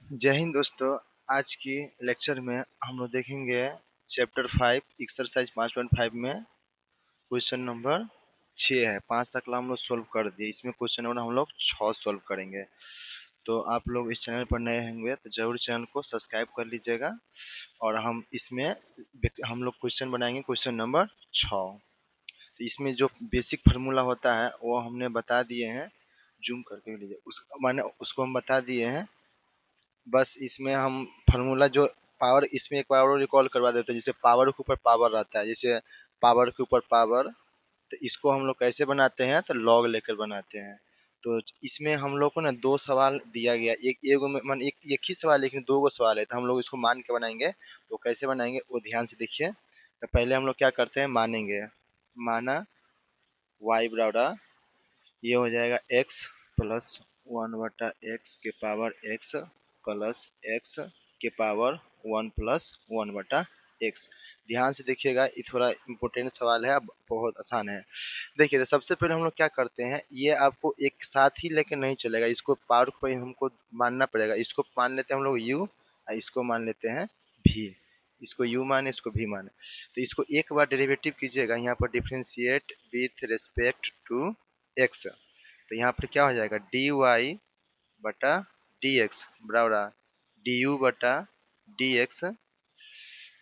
जय हिंद दोस्तों। आज की लेक्चर में हम लोग देखेंगे चैप्टर 5 एक्सरसाइज 5.5 में क्वेश्चन नंबर 6 है। 5 तक हम लोग सोल्व कर दिए। इसमें क्वेश्चन नंबर हम लोग 6 सोल्व करेंगे। तो आप लोग इस चैनल पर नए होंगे तो जरूर चैनल को सब्सक्राइब कर लीजिएगा। और हम लोग क्वेश्चन बनाएंगे क्वेश्चन नंबर 6। तो इसमें जो बेसिक फार्मूला होता है वो हमने बता दिए हैं। जूम करके लीजिए माने उसको हम बता दिए हैं। बस इसमें हम फार्मूला जो पावर इसमें एक बार और रिकॉल करवा देते हैं। जैसे पावर के ऊपर पावर रहता है, जैसे पावर के ऊपर पावर। तो इसको हम लोग कैसे बनाते हैं तो लॉग लेकर बनाते हैं। तो इसमें हम लोग को ना दो सवाल दिया गया, एक एगो में मान एक ही सवाल लेकिन दो गो सवाल है। तो हम लोग इसको मान के बनाएंगे। तो कैसे बनाएंगे वो ध्यान से देखिए। तो पहले हम लोग क्या करते हैं, मानेंगे। माना y बराबर ये हो जाएगा x plus 1/x plus x के पावर 1+1/x। ध्यान से देखिएगा, ये थोड़ा इम्पोर्टेंट सवाल है, अब बहुत आसान है। देखिए, तो सबसे पहले हम लोग क्या करते हैं, ये आपको एक साथ ही लेके नहीं चलेगा, इसको पावर को हमको मानना पड़ेगा। इसको मान लेते हैं हम लोग u और इसको मान लेते हैं v। इसको u माने, इसको v माने। तो इसको एक बार डेरिवेटिव कीजिएगा, यहाँ पर differentiate with respect to x। तो यहाँ पर क्या हो जाएगा, dy बटा dx बराबर du बटा dx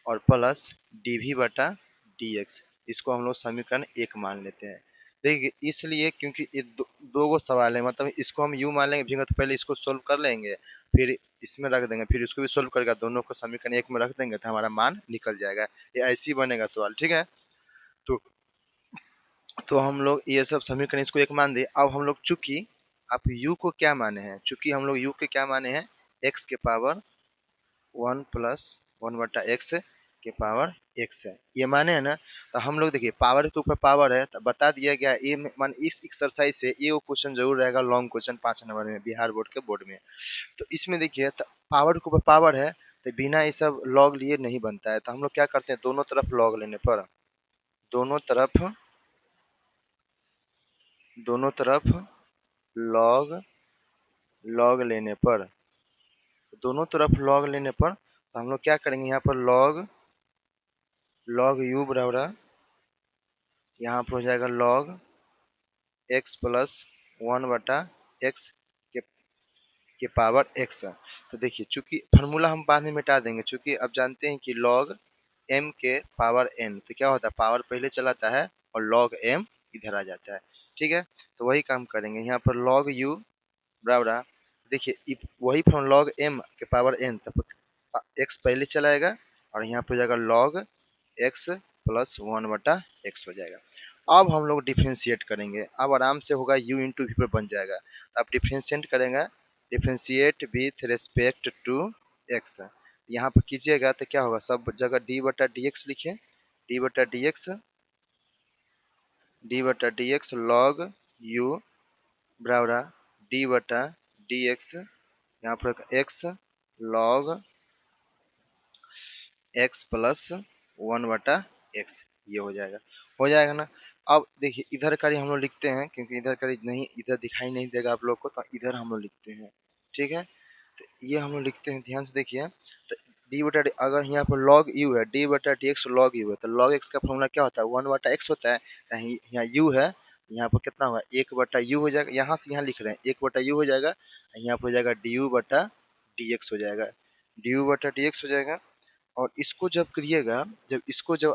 और प्लस dv बटा dx। इसको हम लोग समीकरण 1 मान लेते हैं। देखिए, इसलिए क्योंकि ये दो गो सवाल है, मतलब इसको हम u मान लेंगे भी, तो पहले इसको सोल्व कर लेंगे, फिर इसमें रख देंगे, फिर इसको भी सोल्व करेगा, दोनों को समीकरण 1 में रख देंगे तो हमारा मान निकल जाएगा। ये ऐसे ही बनेगा सवाल, ठीक है। तो हम लोग ये सब समीकरण इसको 1 मान दिए। अब हम लोग चूंकि आप u को क्या माने हैं, चूंकि हम लोग u के क्या माने हैं, x के पावर 1+1/x के पावर x है, ये माने हैं ना। तो हम लोग देखिए, पावर के ऊपर पावर है तो बता दिया गया। ये मान इस एक्सरसाइज से ये वो क्वेश्चन जरूर रहेगा, लॉन्ग क्वेश्चन 5 नंबर में, बिहार बोर्ड के बोर्ड में। तो इसमें देखिए, तो पावर के ऊपर पावर है तो बिना ये सब लॉग लिए नहीं बनता है। तो हम लोग क्या करते हैं, दोनों तरफ लॉग लेने पर, दोनों तरफ दोनों तरफ लॉग लॉग लेने पर, दोनों तरफ लॉग लेने पर तो हम लोग क्या करेंगे, यहाँ पर लॉग लॉग u बराबर यहाँ पर हो जाएगा लॉग x प्लस 1/x के पावर x। तो देखिए, चूंकि फार्मूला हम बाद में मिटा देंगे, चूंकि अब जानते हैं कि लॉग m के पावर n, तो क्या होता है, पावर पहले चलाता है और लॉग m इधर आ जाता है, ठीक है। तो वही काम करेंगे यहाँ पर, लॉग u बराबर देखिए वही फ्रॉम लॉग m के पावर n, तब x पहले चलाएगा और यहाँ पर हो जाएगा log x प्लस 1/x हो जाएगा। अब हम लोग डिफ्रेंशिएट करेंगे, अब आराम से होगा u इंटू वी पर बन जाएगा। अब डिफ्रेंशिएट करेंगे, differentiate with respect to x। यहाँ पर कीजिएगा तो क्या होगा, सब जगह d बटा डी एक्स लिखे, d बटा डी एक्स लॉग u बराबर d बटा डी एक्स, यहाँ पर x log x plus 1/x, ये हो जाएगा ना। अब देखिए, इधर का ही हम लोग लिखते हैं, क्योंकि इधर का नहीं, इधर दिखाई नहीं देगा आप लोग को, तो इधर हम लोग लिखते हैं, ठीक है। तो ये हम लोग लिखते हैं, ध्यान से देखिए। तो डी बटा अगर यहाँ पर लॉग यू है, डी बटा डी एक्स लॉग यू है, तो लॉग एक्स का फॉर्मूला क्या होता है, 1/x होता है। यहाँ यू है, यहाँ पर कितना होगा, 1/u हो जाएगा। यहाँ से यहाँ लिख रहे हैं 1/u हो जाएगा, यहाँ पर हो जाएगा डी यू बटा डी एक्स हो जाएगा, डी यू बटा डी एक्स हो जाएगा। और इसको जब करिएगा, जब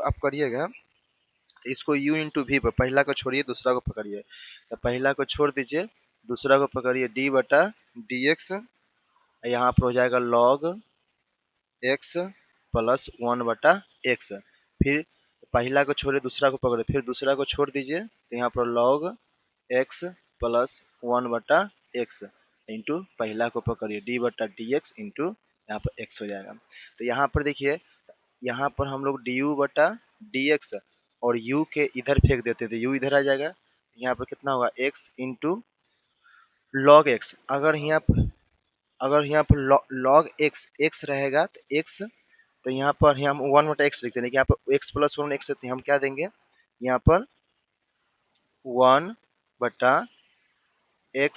आप करिएगा, तो इसको u इंटू वी पर, पहला को छोड़िए दूसरा को पकड़िए, तो पहला को छोड़ दीजिए दूसरा को पकड़िए, d बटा डी एक्स, यहाँ पर हो जाएगा log x प्लस 1/x। फिर पहला को छोड़िए दूसरा को पकड़िए, फिर दूसरा को छोड़ दीजिए, तो यहाँ पर log x plus 1/x into पहला को पकड़िए d बटा डी एक्स इंटू यहाँ पर x हो जाएगा। तो यहाँ पर देखिए, यहाँ पर हम लोग du बटा डी एक्स और u के इधर फेंक देते थे, u इधर आ जाएगा, यहाँ पर कितना होगा x इंटू लॉग एक्स। अगर यहाँ पर लॉग एक्स रहेगा तो x, तो यहाँ पर हम 1/x लिखते हैं, लेकिन यहाँ पर x प्लस 1x है, तो हम क्या देंगे, यहाँ पर 1/x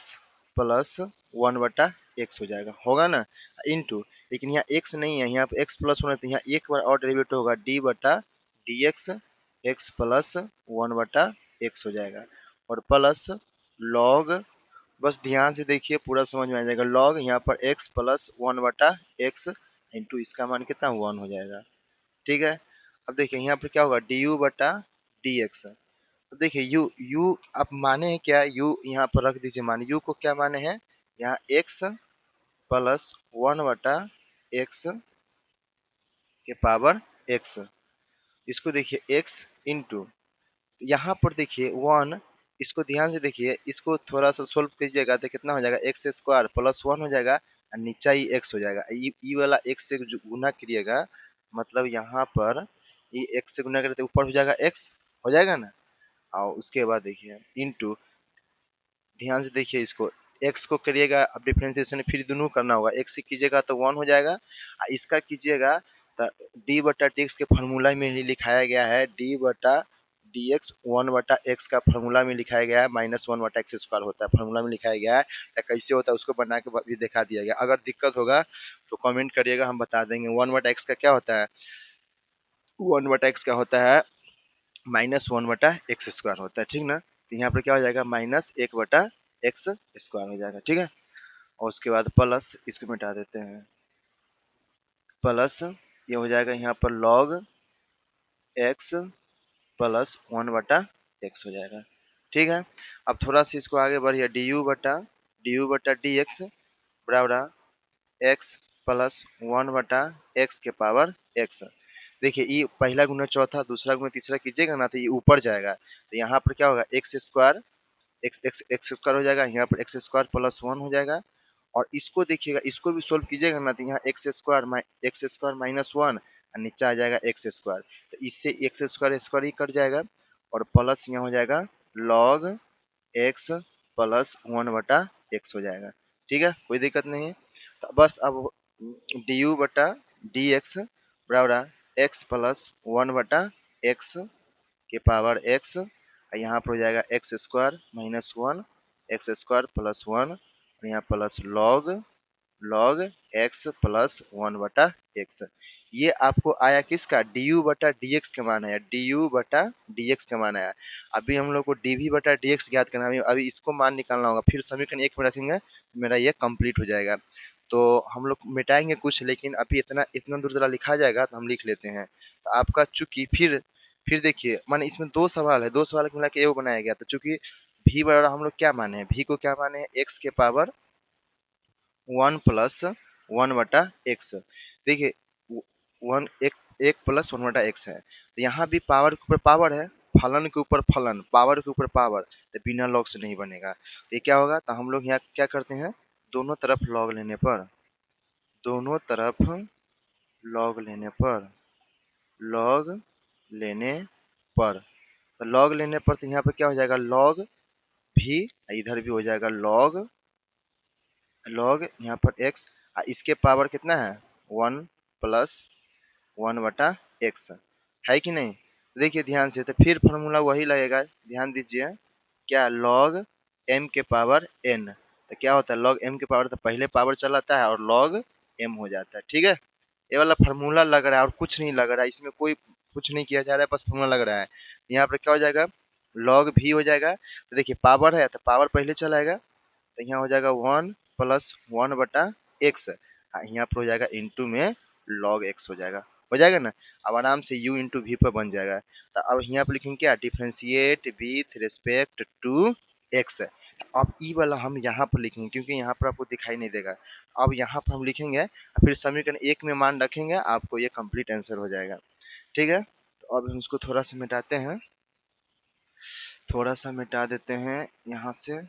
प्लस 1/x एक्स हो जाएगा, होगा ना, इंटू, लेकिन यहाँ एक्स नहीं है, यहाँ पे एक्स प्लस वन है, तो यहाँ एक बार और डेरिवेटिव होगा डी बटा D x, x plus one बटा एक्स हो जाएगा, और प्लस लॉग, बस ध्यान से देखिए पूरा समझ में आ जाएगा, लॉग यहाँ पर एक्स प्लस वन बटा एक्स इंटू इसका मान कितना वन हो जाएगा, ठीक है। अब देखिए यहाँ पर क्या होगा डी यू बटा डी एक्स, तो देखिए यू यू आप माने हैं क्या, यू यहाँ पर रख दीजिए, माने यू को क्या माने हैं, यहाँ एक्स प्लस वन बटा एक्स के पावर एक्स, इसको देखिए एक्स इंटू, यहाँ पर देखिए वन, इसको ध्यान से देखिए, इसको थोड़ा सा सोल्व कीजिएगा तो कितना हो जाएगा, एक्स स्क्वायर प्लस वन हो जाएगा, और नीचा ही एक्स हो जाएगा, ई वाला एक्स से जो गुना करिएगा, मतलब यहाँ पर ये एक्स से गुना करें तो ऊपर हो जाएगा एक्स, हो जाएगा ना, और उसके बाद देखिए इंटू, ध्यान से देखिए इसको, एक्स को करिएगा अब डिफरेंशिएशन फिर दोनों करना होगा, एक्स से कीजिएगा तो वन हो जाएगा, और इसका कीजिएगा तो डी बटा डी एक्स के फार्मूला में ही लिखाया गया है, डी बटा डी एक्स वन बटा एक्स का फार्मूला में लिखाया गया है, माइनस वन बटा एक्स स्क्वायर होता है, फार्मूला में लिखाया गया है, या कैसे होता है उसको बना के भी दिखा दिया गया, अगर दिक्कत होगा तो कमेंट करिएगा, हम बता देंगे। वन बटा एक्स का क्या होता है, वन बटा एक्स का होता है माइनस वन बटा एक्स स्क्वायर होता है, ठीक ना, तो यहाँ पर क्या हो जाएगा माइनस एक बटा एक्स स्क्वायर हो जाएगा, ठीक है, और उसके बाद प्लस, इसको मिटा देते हैं, प्लस ये हो जाएगा यहाँ पर लॉग एक्स प्लस वन बटा एक्स हो जाएगा, ठीक है। अब थोड़ा सा इसको आगे बढ़िए, डी यू बटा डी एक्स बराबर एक्स प्लस वन बटा एक्स के पावर एक्स, देखिए ये पहला गुना चौथा, दूसरा गुना तीसरा कीजिएगा ना तो ये ऊपर जाएगा, तो यहाँ पर क्या होगा x square, x x x square हो जाएगा, यहाँ पर एक्स स्क्वायर प्लस वन हो जाएगा, और इसको देखिएगा, इसको भी सोल्व कीजिएगा ना तो यहाँ एक्स स्क्वायर माइनस वन, और नीचे आ जाएगा एक्स स्क्वायर, तो इससे एक्स स्क्वायर स्क्वायर ही कट जाएगा, और प्लस यहाँ हो जाएगा लॉग एक्स प्लस वन बटा एक्स हो जाएगा, ठीक है, कोई दिक्कत नहीं है। तो बस अब डी यू बटा डी एक्स बराबर एक्स प्लस वन बटा एक्स के पावर एक्स, यहाँ पर हो जाएगा x square minus one, x square plus one, और यहाँ plus log log x plus one बटा एक्स, ये आपको आया किसका, डी यू बटा डी एक्स का मान आया, डी यू बटा डी एक्स का मान आया। अभी हम लोग को डी वी बटा डी एक्स ज्ञात करना है, अभी इसको मान निकालना होगा, फिर समीकरण एक में रखेंगे मेरा ये कंप्लीट हो जाएगा, तो हम लोग मिटाएंगे कुछ, लेकिन अभी इतना इतना दूर जरा लिखा जाएगा तो हम लिख लेते हैं, तो आपका चूंकि फिर देखिए माने इसमें दो सवाल है, दो सवाल को मिला के एगो बनाया गया, तो चूंकि भी बराबर हम लोग क्या माने हैं, भी को क्या माने हैं एक्स के पावर वन प्लस वन बटा एक्स, देखिए वन एक एक प्लस वन बटा एक्स है, तो यहाँ भी पावर के ऊपर पावर है, फलन के ऊपर फलन, पावर के ऊपर पावर, तो बिना लॉग से नहीं बनेगा, तो ये क्या होगा, तो हम लोग यहाँ क्या करते हैं, दोनों तरफ लॉग लेने पर, दोनों तरफ लॉग लेने पर, लॉग लेने पर, तो लॉग लेने पर तो यहाँ पर क्या हो जाएगा लॉग भी, इधर भी हो जाएगा लॉग लॉग यहाँ पर एक्स, इसके पावर कितना है वन प्लस वन बटा एक्स, है कि नहीं, देखिए ध्यान से, तो फिर फॉर्मूला वही लगेगा, ध्यान दीजिए, क्या लॉग एम के पावर एन, तो क्या होता है लॉग एम के पावर, तो पहले पावर चला आता है और लॉग एम हो जाता है, ठीक है, ये वाला फार्मूला लग रहा है और कुछ नहीं लग रहा है, इसमें कोई कुछ नहीं किया जा रहा है, बस फार्मूला लग रहा है, यहाँ पर क्या हो जाएगा लॉग भी हो जाएगा, तो देखिए पावर है तो पावर पहले चलाएगा, तो यहाँ हो जाएगा वन प्लस वन बटा एक्स, यहाँ पर हो जाएगा इंटू में लॉग एक्स हो जाएगा ना, अब आराम से u इंटू वी पर बन जाएगा, तो अब यहाँ पर लिखेंगे क्या differentiate with respect to x, अब ई वाला हम यहाँ पर लिखेंगे क्योंकि यहाँ पर आपको दिखाई नहीं देगा, अब यहाँ पर हम लिखेंगे फिर समीकरण एक में मान रखेंगे, आपको ये कंप्लीट आंसर हो जाएगा, ठीक है, तो अब हम इसको थोड़ा सा मिटाते हैं, थोड़ा सा मिटा देते हैं यहाँ से,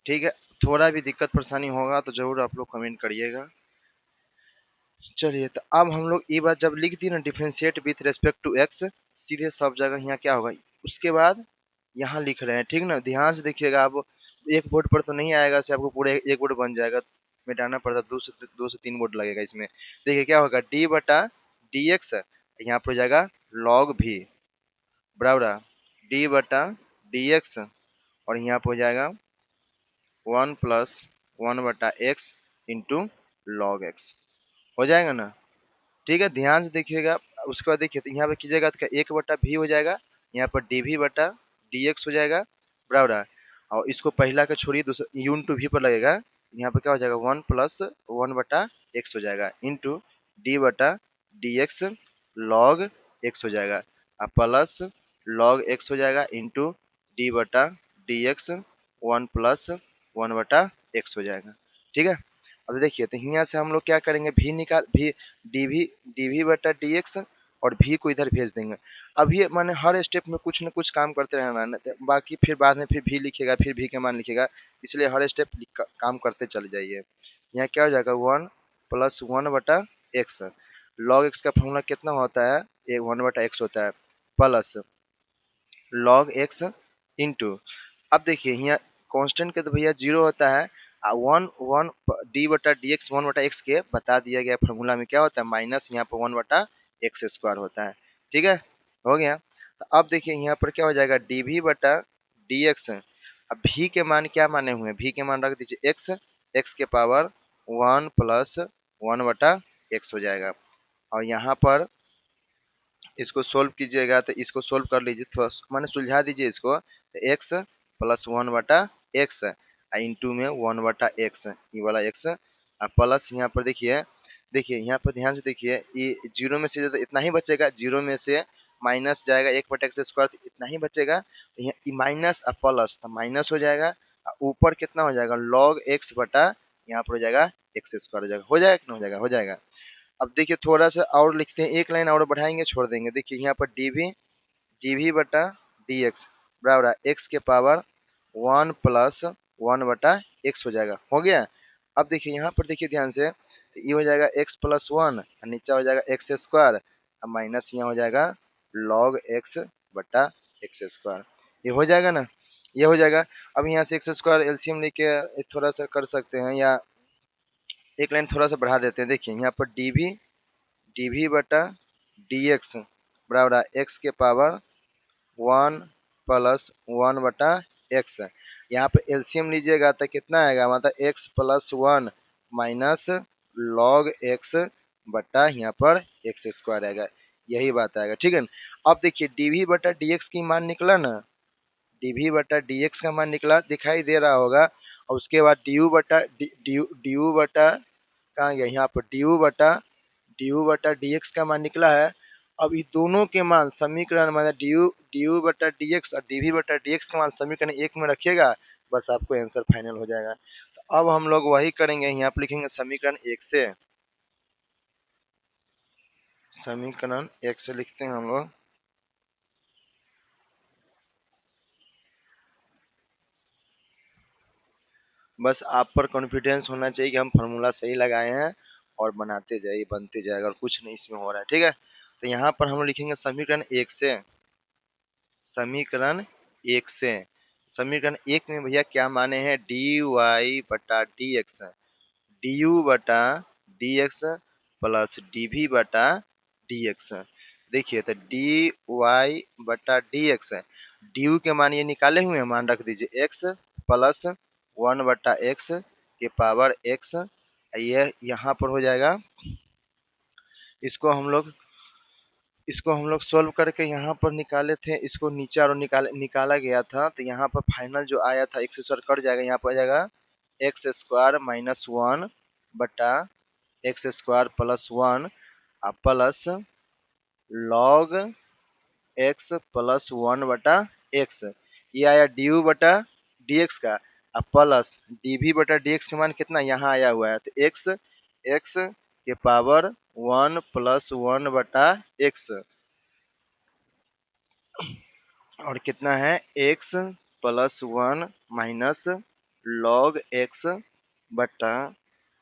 ठीक है, थोड़ा भी दिक्कत परेशानी होगा तो जरूर आप लोग कमेंट करिएगा। चलिए तो अब हम लोग ये बात जब लिख दी ना differentiate with respect to x, सीधे सब जगह यहाँ क्या होगा, उसके बाद यहाँ लिख रहे हैं, ठीक ना, ध्यान से देखिएगा, आप एक बोर्ड पर तो नहीं आएगा से आपको पूरे एक बोर्ड बन जाएगा, मिटाना पड़ता, दो से तीन बोर्ड लगेगा इसमें, देखिए क्या होगा डी बटा डी एक्स, यहाँ पर हो जाएगा लॉग भी बराबर डी बटा डी एक्स, और यहाँ पे हो जाएगा 1+1/x इंटू लॉग एक्स। हो जाएगा ना? ठीक है, ध्यान से देखिएगा। उसके बाद देखिए तो यहाँ पे कीजिएगा तो 1/v हो जाएगा, यहाँ पर dv बटा dx हो जाएगा, बराबर है। और इसको पहला का छोड़िए, दूसरा u इंटू वी पर लगेगा, यहाँ पर क्या हो जाएगा 1+1/x हो जाएगा इंटू डी बटा डी एक्स लॉग एक्स हो जाएगा, और प्लस लॉग एक्स हो जाएगा इंटू डी बटा डी एक्स 1+1/x हो जाएगा। ठीक है, अब देखिए तो यहाँ से हम लोग क्या करेंगे, भी निकाल भी डीवी डीवी बटा डीएक्स, और भी को इधर भेज देंगे। अब ये माने हर स्टेप में कुछ न कुछ काम करते रहना है, बाकी फिर बाद में फिर भी लिखेगा, फिर भी के मान लिखेगा, इसलिए हर स्टेप काम करते चले जाइए। यहाँ क्या हो जाएगा 1+1/x, लॉग एक्स का फॉर्मूला कितना होता है, ये 1/x होता है, प्लस लॉग एक्स इंटू, अब देखिए यहाँ कांस्टेंट के तो भैया 0 होता है, वन वन डी बटा डी एक्स 1/x के बता दिया गया फॉर्मूला में क्या होता है, माइनस यहाँ पर 1/x² होता है। ठीक है, हो गया। तो अब देखिए यहाँ पर क्या हो जाएगा डी वी बटा डी एक्स, अब भी के मान क्या माने हुए हैं, भी के मान रख दीजिए एक्स, एक्स के पावर 1+1/x हो जाएगा, और यहाँ पर इसको सोल्व कीजिएगा तो इसको सोल्व कर लीजिए, थोड़ा माने सुलझा दीजिए इसको, तो x+1/x इंटू में 1/x, ये वाला x, और प्लस यहाँ पर देखिए, देखिए यहाँ पर ध्यान से देखिए, ये जीरो में से तो इतना ही बचेगा, जीरो में से माइनस जाएगा 1/x² तो इतना ही बचेगा, तो यहाँ माइनस और प्लस तो माइनस हो जाएगा, और ऊपर कितना हो जाएगा log x बटा यहाँ पर हो जाएगा x² हो जाएगा, हो जाएगा कि नहीं हो जाएगा, हो जाएगा। अब देखिए थोड़ा सा और लिखते हैं, एक लाइन और बढ़ाएंगे छोड़ देंगे, देखिए यहाँ पर डीवी बटा डी एक्स बराबर है एक्स के पावर 1+1/x हो जाएगा, हो गया। अब देखिए यहाँ पर देखिए ध्यान से, तो ये हो जाएगा x+1 और नीचे हो जाएगा x², और माइनस यहाँ हो जाएगा log x बटा x², ये हो जाएगा ना, ये हो जाएगा। अब यहाँ से x² एलसीएम लेके थोड़ा सा कर सकते हैं, या एक लाइन थोड़ा सा बढ़ा देते हैं, देखिए यहाँ पर डीवी बटा डी एक्स बराबर है एक्स के पावर 1+1/x, यहाँ पे एलसीएम लीजिएगा तो कितना आएगा, मतलब x+1 माइनस log x बटा यहाँ पर x² आएगा, यही बात आएगा। ठीक है ना, अब देखिए डीवी बटा डीएक्स की मान निकला ना, डीवी बटा डीएक्स का मान निकला, दिखाई दे रहा होगा, और उसके बाद डी यू बटा कहाँ गया, यहाँ पर डी यू बटा डीएक्स का मान निकला है। अब ये दोनों के मान समीकरण मतलब डी यू बटा डीएक्स और डीवी बटा डीएक्स का मान समीकरण एक में रखिएगा, बस आपको आंसर फाइनल हो जाएगा। तो अब हम लोग वही करेंगे, यहाँ पर लिखेंगे समीकरण एक से, समीकरण एक से लिखते हैं हम लोग। बस आप पर कॉन्फिडेंस होना चाहिए कि हम फार्मूला सही लगाए हैं, और बनाते जाइए, बनते जाएगा, और कुछ नहीं इसमें हो रहा है। ठीक है, तो यहाँ पर हम लिखेंगे समीकरण एक से, समीकरण एक से, समीकरण एक में भैया क्या माने हैं, डी वाई बटा डी एक्स, डी यू बटा D x plus d v बटा डी एक्स। देखिए तो डी वाई बटा डी एक्स, डी यू के मान ये निकाले हुए हैं, मान रख दीजिए एक्स प्लस 1/x के पावर एक्स, ये यहाँ पर हो जाएगा, इसको हम लोग इसको हम लोग सोल्व करके यहाँ पर निकाले थे, इसको नीचे और निकाला गया था, तो यहाँ पर फाइनल जो आया था x² कट जाएगा, यहाँ पर आ जाएगा x² - 1 बटा x² plus 1 plus log x plus 1/x, ये आया डी यू बटा डी एक्स का, प्लस डी वी बटा डी एक्स का मान कितना यहाँ आया हुआ है, तो एक्स के पावर 1+1/x, और कितना है x+1 माइनस log x बटा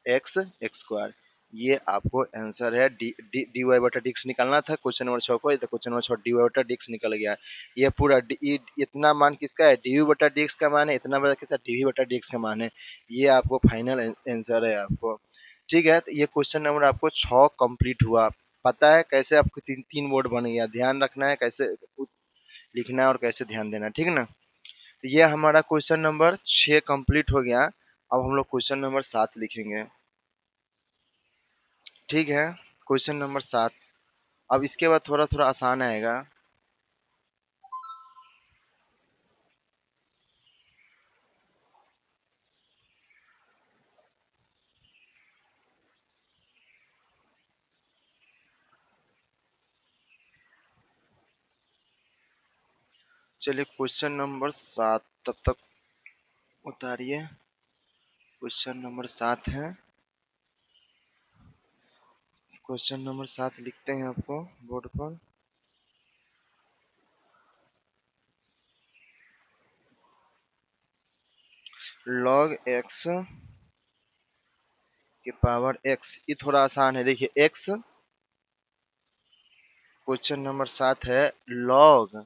x², ये आपको आंसर है। डी वाई बटा डी एक्स निकालना था क्वेश्चन नंबर 6 को, तो क्वेश्चन नंबर 6 डी वाई बटा डी एक्स निकल गया। ये पूरा इतना मान किसका है, डी यू बटा डी एक्स का मान है, इतना बड़ा किसका डी वी बटा डी एक्स का मान है, ये आपको फाइनल आंसर है आपको। ठीक है, तो ये क्वेश्चन नंबर आपको 6 कंप्लीट हुआ, पता है कैसे आपको तीन तीन बोर्ड बन गया, ध्यान रखना है कैसे लिखना है और कैसे ध्यान देना है, ठीक है ना। तो ये हमारा क्वेश्चन नंबर 6 कंप्लीट हो गया। अब हम लोग क्वेश्चन नंबर 7 लिखेंगे, ठीक है। क्वेश्चन नंबर 7, अब इसके बाद थोड़ा थोड़ा आसान आएगा। चलिए क्वेश्चन नंबर 7 तब तक उतारिए। क्वेश्चन नंबर 7 है, क्वेश्चन नंबर 7 लिखते हैं आपको बोर्ड पर। log x के पावर x, ये थोड़ा आसान है। देखिए x, क्वेश्चन नंबर 7 है log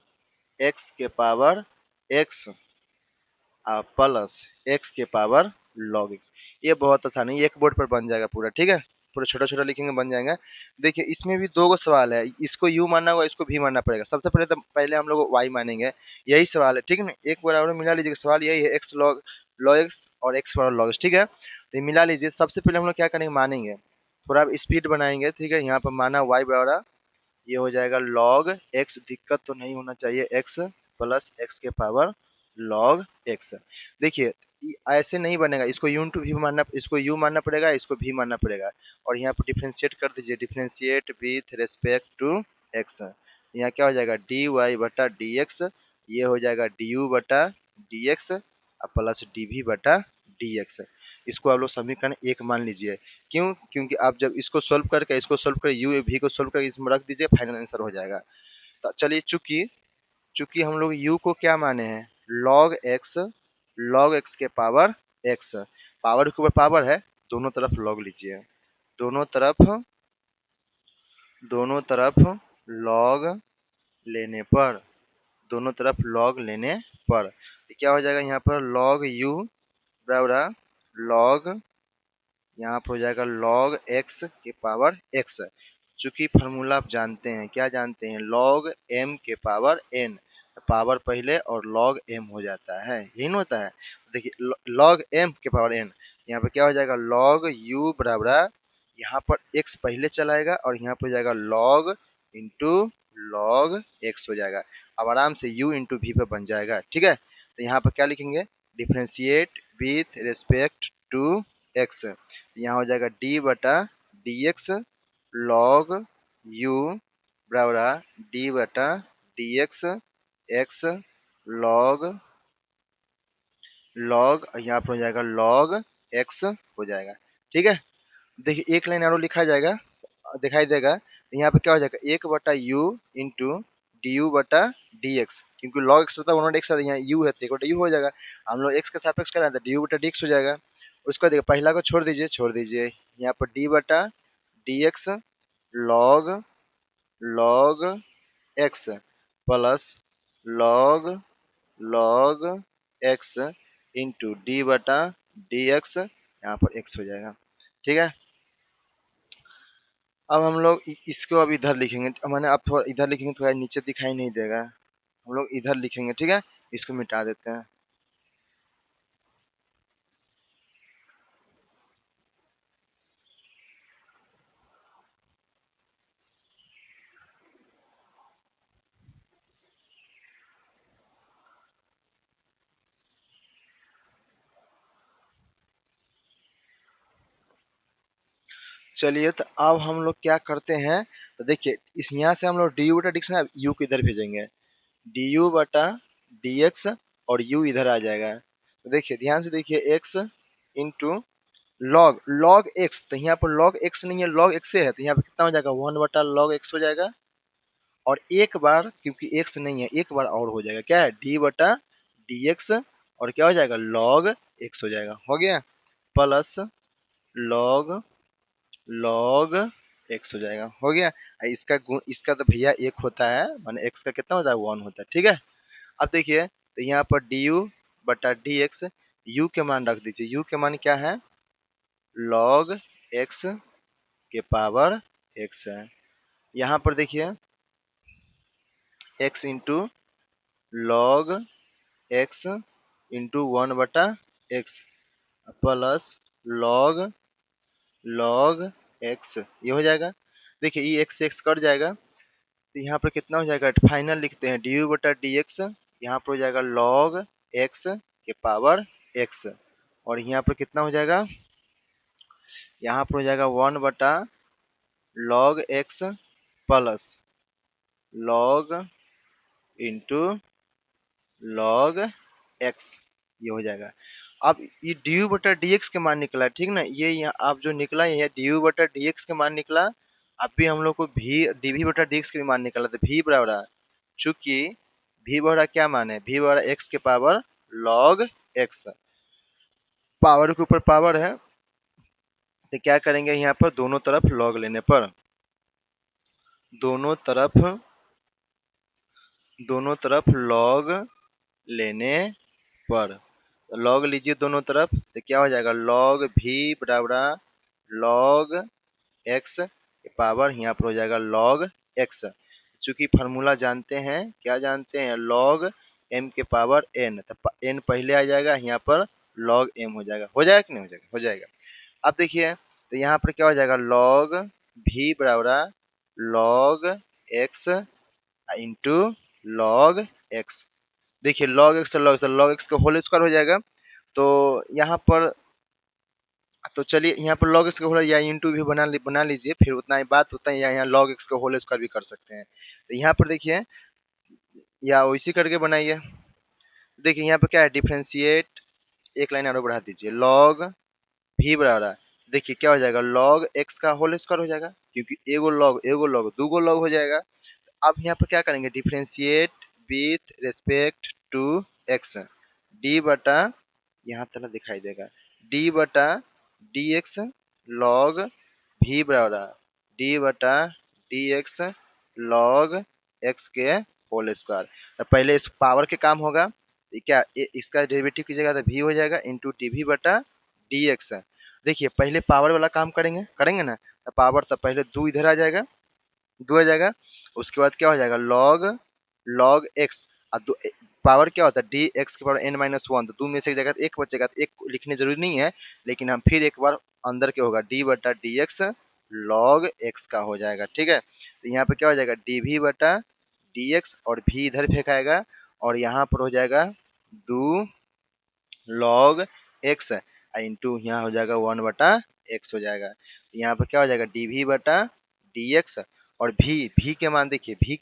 x के पावर x प्लस x के पावर log x। ये बहुत आसान है, ये एक बोर्ड पर बन जाएगा पूरा, ठीक है। पूरा छोटा छोटा लिखेंगे बन जाएगा। देखिए इसमें भी दो गो सवाल है, इसको u मानना होगा, इसको भी मानना पड़ेगा। सबसे पहले तो पहले हम लोग y मानेंगे, यही सवाल है, ठीक है ना। एक बराबर मिला लीजिएगा, सवाल यही है, x log log x और x बराबर log x, ठीक है। तो ये मिला लीजिए। सबसे पहले हम लोग क्या करेंगे, मानेंगे, थोड़ा स्पीड बनाएंगे, ठीक है। यहाँ पर माना y बराबर, ये हो जाएगा log x, दिक्कत तो नहीं होना चाहिए, x प्लस x के पावर log x। देखिए ऐसे नहीं बनेगा, इसको u इंटू भी मानना, इसको u मानना पड़ेगा, इसको भी मानना पड़ेगा। और यहाँ पर डिफ्रेंशिएट कर दीजिए, differentiate with respect to x। यहाँ क्या हो जाएगा, dy बटा dx, ये हो जाएगा du बटा dx प्लस dv बटा dx। इसको आप लोग समीकरण 1 मान लीजिए। क्यों, क्योंकि आप जब इसको सोल्व करके, इसको सोल्व कर u v को सोल्व करके इसमें रख दीजिए, फाइनल आंसर हो जाएगा। तो चलिए, चूंकि चूंकि हम लोग u को क्या माने हैं, log x के पावर x, पावर के ऊपर पावर है, दोनों तरफ log लीजिए, दोनों तरफ दोनों तरफ log लेने पर, दोनों तरफ log लेने पर तो क्या हो जाएगा, यहाँ पर log u बराबर log, यहाँ पर हो जाएगा log x के पावर x। चूंकि फार्मूला आप जानते हैं, क्या जानते हैं, log m के पावर n, पावर पहले और log m हो जाता है, यही ना होता है। देखिए log m के पावर n, यहाँ पे क्या हो जाएगा, log u बराबर, यहाँ पर x पहले चलाएगा और यहाँ पर हो जाएगा log इंटू log x हो जाएगा। अब आराम से u इंटू v पे बन जाएगा, ठीक है। तो यहाँ पर क्या लिखेंगे, differentiate with respect to x, यहाँ हो जाएगा d बटा dx log u बराबर d बटा dx x log log, यहाँ पर हो जाएगा log x हो जाएगा, ठीक है। देखिए एक लाइन और लिखा जाएगा, दिखाई देगा। यहाँ पे क्या हो जाएगा, 1/u इंटू डी यू बटा डी एक्स, क्योंकि log x होता है 1/x, यहाँ u है तो 1/u हो जाएगा। हम लोग x के सापेक्ष कराए तो डी यू बटा डी एक्स हो जाएगा। उसका देखिए पहला को छोड़ दीजिए, यहाँ पर d बटा D x log log x plus log log x into D बटा डी एक्स, यहाँ पर x हो जाएगा, ठीक है। अब हम लोग इसको अब इधर लिखेंगे, मैंने अब थोड़ा इधर लिखेंगे, थोड़ा नीचे दिखाई नहीं देगा, हम लोग इधर लिखेंगे, ठीक है। इसको मिटा देते हैं। चलिए तो अब हम लोग क्या करते हैं, तो देखिए इस यहाँ से हम लोग डी यू बटा डी एक्स ना, यू को इधर भेजेंगे, डी यू बटा डी एक्स और यू इधर आ जाएगा। तो देखिए ध्यान से देखिए, x into log log x, तो यहाँ पर लॉग एक्स नहीं है, लॉग एक्स है, तो यहाँ पे कितना हो जाएगा, 1/log x हो जाएगा। और एक बार क्योंकि एक्स नहीं है, एक बार और हो जाएगा, क्या है, डी बटा डी एक्स और क्या हो जाएगा, लॉग एक्स हो जाएगा, हो गया, प्लस लॉग लॉग एक्स हो जाएगा, हो गया। इसका गुण, इसका तो भैया एक होता है, माने एक्स का कितना होता है, 1 होता है, ठीक है। अब देखिए तो यहाँ पर डी यू बटा डी एक्स, यू के मान रख दीजिए, यू के मान क्या है, लॉग एक्स के पावर एक्स है। यहाँ पर देखिए x into log x into 1/x plus log log x, ये हो जाएगा। देखिए ये एक्स एक्स कट जाएगा, तो यहाँ पर कितना हो जाएगा, फाइनल लिखते हैं डी यू बटा डी एक्स, यहाँ पर हो जाएगा लॉग एक्स के पावर एक्स, और यहाँ पर कितना हो जाएगा, यहाँ पर हो जाएगा 1/log x plus log into log x, ये हो जाएगा। अब ये डी यू बटा डी एक्स के मान निकला है, ठीक ना, ये यहाँ आप जो निकला ये डी यू बटा डी एक्स के मान निकला। अभी हम लोग को भी डी वी बटा डी एक्स के भी मान निकला, तो भी बराबर है, चूंकि भी बराबर क्या मान है, भी बराबर एक्स के पावर लॉग एक्स, पावर के ऊपर पावर है, तो क्या करेंगे यहाँ पर दोनों तरफ लॉग लेने पर, दोनों तरफ लॉग लेने पर, लॉग लीजिए दोनों तरफ, तो क्या हो जाएगा लॉग भी बराबर लॉग एक्स के पावर यहाँ पर हो जाएगा लॉग एक्स। चूंकि फार्मूला जानते हैं, क्या जानते हैं, लॉग एम के पावर एन, तो एन पहले आ जाएगा, यहाँ पर लॉग एम हो जाएगा कि नहीं हो जाएगा, हो जाएगा। अब देखिए तो यहाँ पर क्या हो जाएगा लॉग भी बराबर log x into log x. देखिए लॉग एक्स लॉग एक्स का होल स्क्वायर हो जाएगा, तो यहाँ पर, तो चलिए यहाँ पर log x का होल या इंटू भी बना लीजिए, फिर उतना ही बात होता है, या यहाँ log x का होल स्क्वायर भी कर सकते हैं। तो यहाँ पर देखिए, या वैसे करके बनाइए, देखिए यहाँ पर क्या है, डिफ्रेंशिएट, एक लाइन और बढ़ा दीजिए, log भी बराबर, देखिए क्या हो जाएगा log x का होल स्क्वायर हो जाएगा, क्योंकि एगो log दूगो log हो जाएगा। अब यहाँ पर क्या करेंगे, differentiate with respect to x, d बटा, यहाँ तरह दिखाई देगा, डी बटा डी एक्स लॉग भी बराबर डी बटा डी एक्स लॉग एक्स के होल स्क्वायर। तो पहले इस पावर के काम होगा, तो क्या इसका डेरिवेटिव कीजिएगा तो भी हो जाएगा इंटू डी भी बटा डी एक्स। देखिए पहले पावर वाला काम करेंगे करेंगे ना, तो पावर तो पहले दो इधर आ जाएगा, दो आ जाएगा, उसके बाद क्या हो जाएगा लॉग लॉग एक्स, अब पावर क्या होता है डी एक्स के पावर n-1, तो दो में से एक जगह एक बचेगा, तो एक लिखने जरूरी नहीं है, लेकिन हम फिर एक बार अंदर के होगा डी बटा डी एक्स लॉग एक्स का हो जाएगा, ठीक है। तो यहाँ पे क्या हो जाएगा डी भी बटा डी एक्स, और भी इधर फेंकाएगा, और यहाँ पर हो जाएगा दो लॉग एक्स इंटू यहाँ हो जाएगा 1/x हो जाएगा। तो यहाँ पर क्या हो जाएगा डी भी बटा डी एक्स, और भी के मान देखिए, भी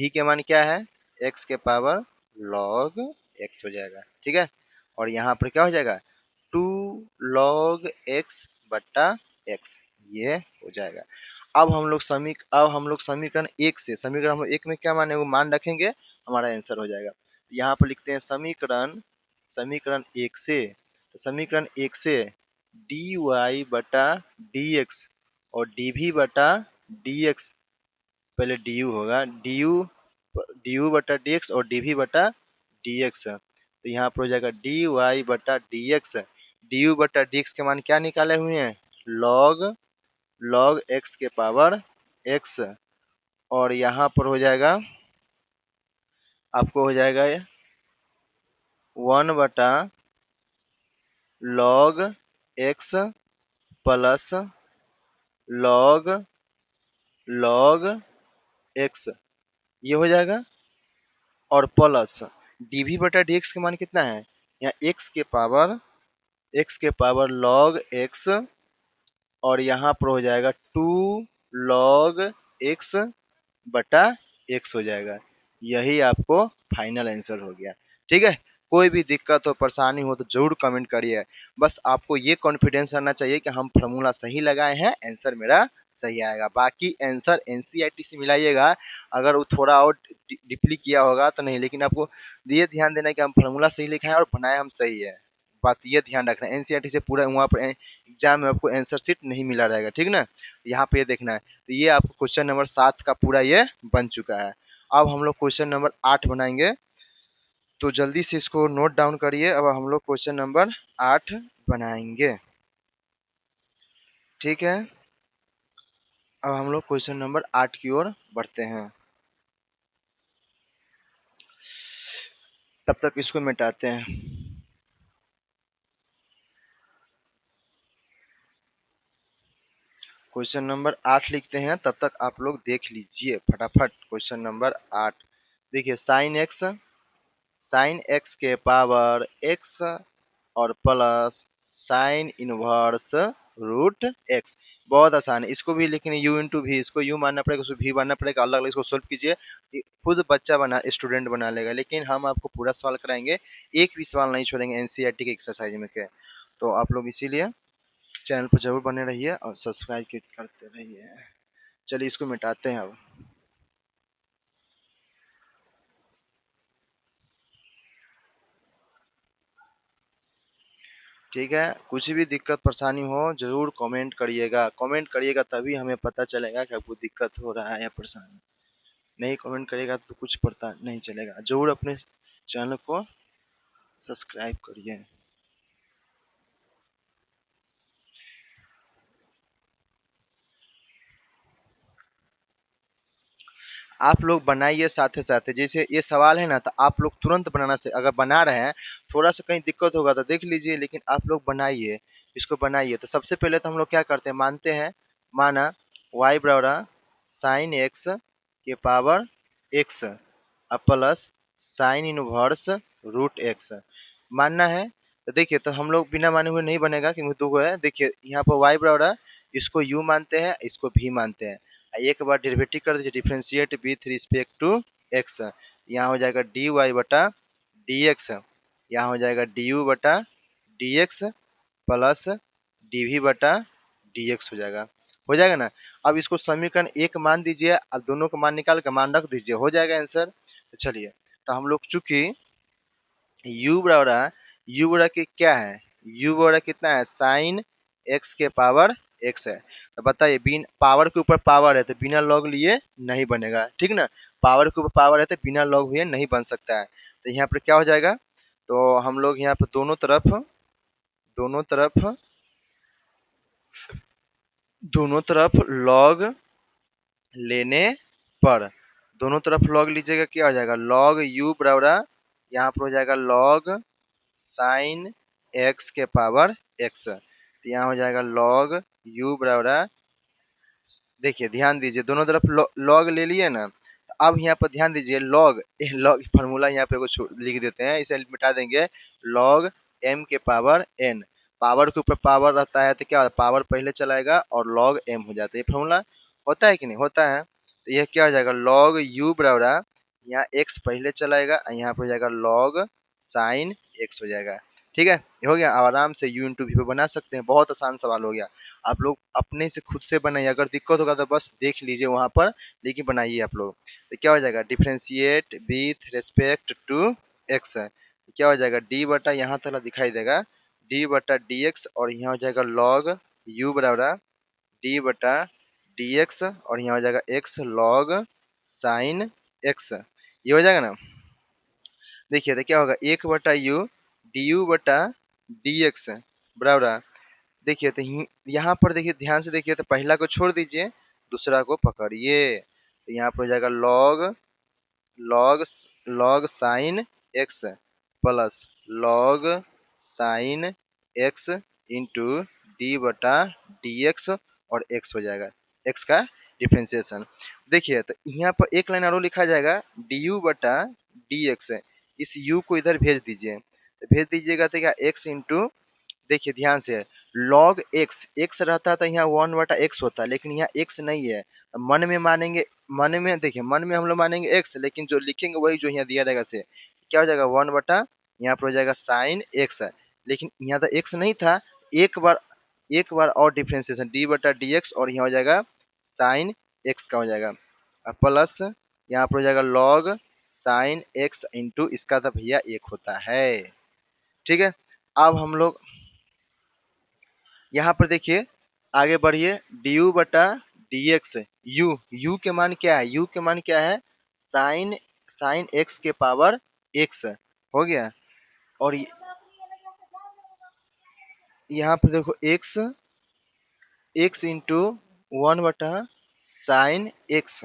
के मान क्या है, x के पावर log x हो जाएगा, ठीक है। और यहाँ पर क्या हो जाएगा 2 log x बटा x, ये हो जाएगा। अब हम लोग समीकरण एक से, समीकरण हम लोग एक में क्या माने वो मान रखेंगे, हमारा आंसर हो जाएगा। यहाँ पर लिखते हैं समीकरण समीकरण एक से, तो समीकरण एक से डी वाई बटा डी एक्स और डी भी बटा डी एक्स, पहले डी यू होगा, डी यू बटा डी एक्स और डी भी बटा डी एक्स, तो यहाँ पर हो जाएगा डी वाई बटा डी एक्स, डी यू बटा डी एक्स के मान क्या निकाले हुए हैं, लॉग लॉग एक्स के पावर एक्स, और यहाँ पर हो जाएगा आपको हो जाएगा 1/log x plus log log x, ये हो जाएगा, और प्लस डीवी बटा डी एक्स के मान कितना है, यहाँ एक्स के पावर लॉग एक्स, और यहाँ पर हो जाएगा 2 लॉग एक्स बटा एक्स हो जाएगा। यही आपको फाइनल आंसर हो गया, ठीक है। कोई भी दिक्कत हो परेशानी हो तो जरूर कमेंट करिए, बस आपको ये कॉन्फिडेंस रहना चाहिए कि हम फार्मूला सही लगाए हैं, आंसर मेरा सही आएगा। बाकी आंसर एनसीईआरटी से मिलाइएगा, अगर वो थोड़ा और डीपली किया होगा तो नहीं, लेकिन आपको ये ध्यान देना है कि हम फार्मूला सही लिखा है और बनाए हम सही है, बात ये ध्यान रखना है। एनसीईआरटी से पूरा वहाँ पर एग्जाम में आपको आंसर शीट नहीं मिला रहेगा, ठीक ना, यहाँ पे ये देखना है। तो ये आपको क्वेश्चन नंबर 7 का पूरा ये बन चुका है। अब हम लोग क्वेश्चन नंबर 8 बनाएंगे, तो जल्दी से इसको नोट डाउन करिए। अब हम लोग क्वेश्चन नंबर 8 बनाएंगे, ठीक है। अब हम लोग क्वेश्चन नंबर 8 की ओर बढ़ते हैं। तब तक इसको मिटाते हैं। क्वेश्चन नंबर 8 लिखते हैं, तब तक आप लोग देख लीजिए फटाफट। क्वेश्चन नंबर 8 देखिए, साइन एक्स के पावर एक्स और plus sine inverse root x. बहुत आसान है, इसको भी लेकिन यू इंटू भी, इसको यू मानना पड़ेगा, उसको भी मानना पड़ेगा, अलग अलग इसको सोल्व कीजिए। खुद बच्चा बना, स्टूडेंट बना लेगा, लेकिन हम आपको पूरा सवाल कराएंगे, एक भी सवाल नहीं छोड़ेंगे एनसीईआरटी के एक्सरसाइज में के। तो आप लोग इसीलिए चैनल पर जरूर बने रहिए और सब्सक्राइब करते रहिए। चलिए इसको मिटाते हैं अब। ठीक है, कुछ भी दिक्कत परेशानी हो जरूर कमेंट करिएगा, कमेंट करिएगा तभी हमें पता चलेगा कि आपको दिक्कत हो रहा है या परेशानी। नहीं कमेंट करिएगा तो कुछ पता नहीं चलेगा। जरूर अपने चैनल को सब्सक्राइब करिए। आप लोग बनाइए साथ साथ, जैसे ये सवाल है ना, तो आप लोग तुरंत बनाना से, अगर बना रहे हैं थोड़ा सा कहीं दिक्कत होगा तो देख लीजिए, लेकिन आप लोग बनाइए, इसको बनाइए। तो सबसे पहले तो हम लोग क्या करते हैं, मानते हैं, माना y बराबर साइन एक्स के power x plus sine inverse root x मानना है। तो देखिए, तो हम लोग बिना माने हुए नहीं बनेगा क्योंकि दो है। देखिए यहाँ पर y बराबर, इसको u मानते हैं, इसको v मानते हैं। एक बार डेरिवेटिव कर दीजिए, differentiate with respect to x. यहाँ हो जाएगा डी वाई बटा डी एक्स, यहाँ हो जाएगा डी यू बटा D x plus d v बटा डी एक्स हो जाएगा ना। अब इसको समीकरण एक मान दीजिए, अब दोनों का मान निकाल कर मान रख दीजिए, हो जाएगा आंसर। तो चलिए, तो हम लोग चूंकि यू बराबर की क्या है, यू बराबर कितना है, साइन एक्स के पावर एक्स है। तो बताइए, बिन पावर के ऊपर पावर है तो बिना लॉग लिए नहीं बनेगा, ठीक ना। पावर के ऊपर पावर है तो बिना लॉग लिए नहीं बन सकता है। तो यहाँ पर क्या हो जाएगा, तो हम लोग यहाँ पर दोनों तरफ लॉग लेने पर, दोनों तरफ लॉग लीजिएगा, क्या हो जाएगा, लॉग यू बराबर, यहाँ पर हो जाएगा लॉग साइन एक्स के पावर एक्स। तो यहाँ हो जाएगा लॉग यू बराबर, देखिए ध्यान दीजिए, दोनों तरफ लॉग ले लिए ना। अब यहाँ पर ध्यान दीजिए, लॉग फार्मूला यहाँ पे कुछ लिख देते हैं, इसे मिटा देंगे। लॉग एम के पावर एन, पावर के ऊपर पावर रहता है तो क्या होता है, पावर पहले चलाएगा और लॉग एम हो जाता है। ये फार्मूला होता है कि नहीं होता है। तो यह क्या हो जाएगा, लॉग यू बराबर, यहाँ एक्स पहले चलाएगा, यहाँ पे हो जाएगा लॉग साइन एक्स हो जाएगा। ठीक है, ये हो गया। अब आराम से यू इंटू वी पे बना सकते हैं, बहुत आसान सवाल हो गया। आप लोग अपने से खुद से बनाइए, अगर दिक्कत होगा तो बस देख लीजिए वहां पर, लेकिन बनाइए आप लोग। तो क्या हो जाएगा, differentiate with respect to x, क्या हो जाएगा, डी बटा, यहाँ तक दिखाई देगा, डी बटा डी एक्स, और यहाँ हो जाएगा लॉग यू बराबर डी बटा डी एक्स, और यहाँ हो जाएगा एक्स लॉग साइन एक्स। ये हो जाएगा ना। देखिए तो क्या होगा, एक बटा यू डी यू बटा डी एक्स बराबर, देखिए तो यहाँ पर देखिए ध्यान से देखिए, तो पहला को छोड़ दीजिए, दूसरा को पकड़िए। तो यहाँ पर हो जाएगा log log log sine x plus log sine x into D बटा डी एक्स, और एक्स हो जाएगा, एक्स का डिफ्रेंसिएशन। देखिए तो यहाँ पर एक लाइन और लिखा जाएगा, डी यू बटा डी एक्स, इस u को इधर भेज दीजिए। तो भेज दीजिएगा तो क्या, एक्स इंटू, देखिए ध्यान से, log x, x रहता था यहाँ 1/x होता, लेकिन यहाँ x नहीं है। मन में मानेंगे, मन में देखिए, मन में हम लोग मानेंगे x, लेकिन जो लिखेंगे वही जो यहाँ दिया रहेगा से, क्या हो जाएगा 1/, यहाँ पर हो जाएगा साइन x, लेकिन यहाँ तो x नहीं था। एक बार और डिफ्रेंसिएशन डी बटा डी एक्स, और यहाँ हो जाएगा साइन x का हो जाएगा प्लस, यहाँ पर हो जाएगा log साइन x इंटू इसका तो भैया एक होता है। ठीक है, अब हम लोग यहाँ पर देखिए, आगे बढ़िए, डी यू बटा डी एक्स, यू के मान क्या है, यू के मान क्या है, साइन साइन एक्स के पावर एक्स हो गया। और यहाँ पर देखो एक्स, एक्स इंटू 1/साइन एक्स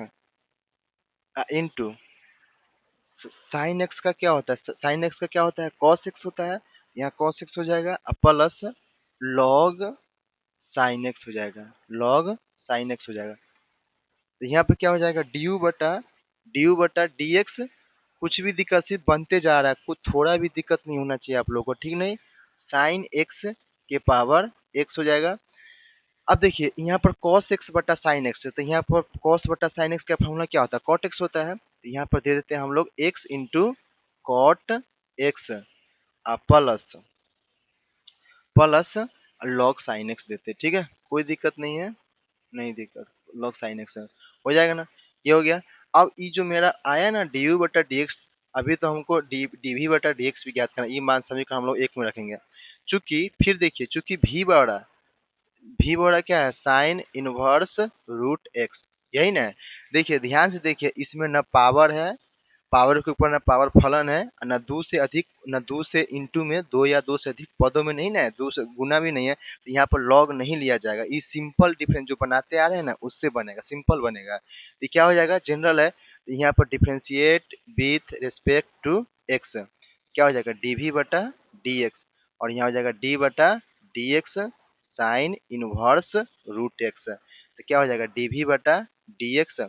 इंटू साइन एक्स का क्या होता है, साइन एक्स का क्या होता है, कॉस एक्स होता है। यहाँ कॉस एक्स हो जाएगा प्लस लॉग साइन एक्स हो जाएगा, लॉग साइन एक्स हो जाएगा। तो यहाँ पे क्या हो जाएगा, डी यू बटा डी एक्स। कुछ भी दिक्कत सिर्फ बनते जा रहा है, कुछ थोड़ा भी दिक्कत नहीं होना चाहिए आप लोगों को, ठीक नहीं। साइन एक्स के पावर एक्स हो जाएगा। अब देखिए यहाँ पर cos x बटा साइन एक्स है, तो यहाँ पर cos बटा साइन एक्स का फॉर्मूला क्या होता है, cot x होता है। तो यहाँ पर दे देते हैं हम लोग x into cot x plus plus log sine x देते हैं, ठीक है, कोई दिक्कत नहीं है, नहीं दिक्कत, लॉग साइन एक्स हो जाएगा ना, ये हो गया। अब ये जो मेरा आया ना डी यू बटा डी एक्स, अभी तो हमको डी वी बटा डी एक्स भी ज्ञात करना, ये मान समीकरण हम लोग एक में रखेंगे। चूंकि फिर देखिए, चूंकि भी बड़ा क्या है, साइन इनवर्स रूट एक्स, यही ना है। देखिए ध्यान से देखिए, इसमें न पावर है, पावर के ऊपर न पावर फलन है, न दो से अधिक, न दो से इंटू में दो या दो से अधिक पदों में नहीं ना है, दो से गुना भी नहीं है, तो यहाँ पर लॉग नहीं लिया जाएगा। ये सिंपल डिफरेंस जो बनाते आ रहे हैं ना, उससे बनेगा, सिंपल बनेगा। ये क्या हो जाएगा, जनरल है, तो यहाँ पर differentiate with respect to x, क्या हो जाएगा, डी वी बटा डी एक्स, और यहाँ हो जाएगा डी बटा D x sine inverse root x, तो क्या हो जाएगा डी वी बटा डी एक्स।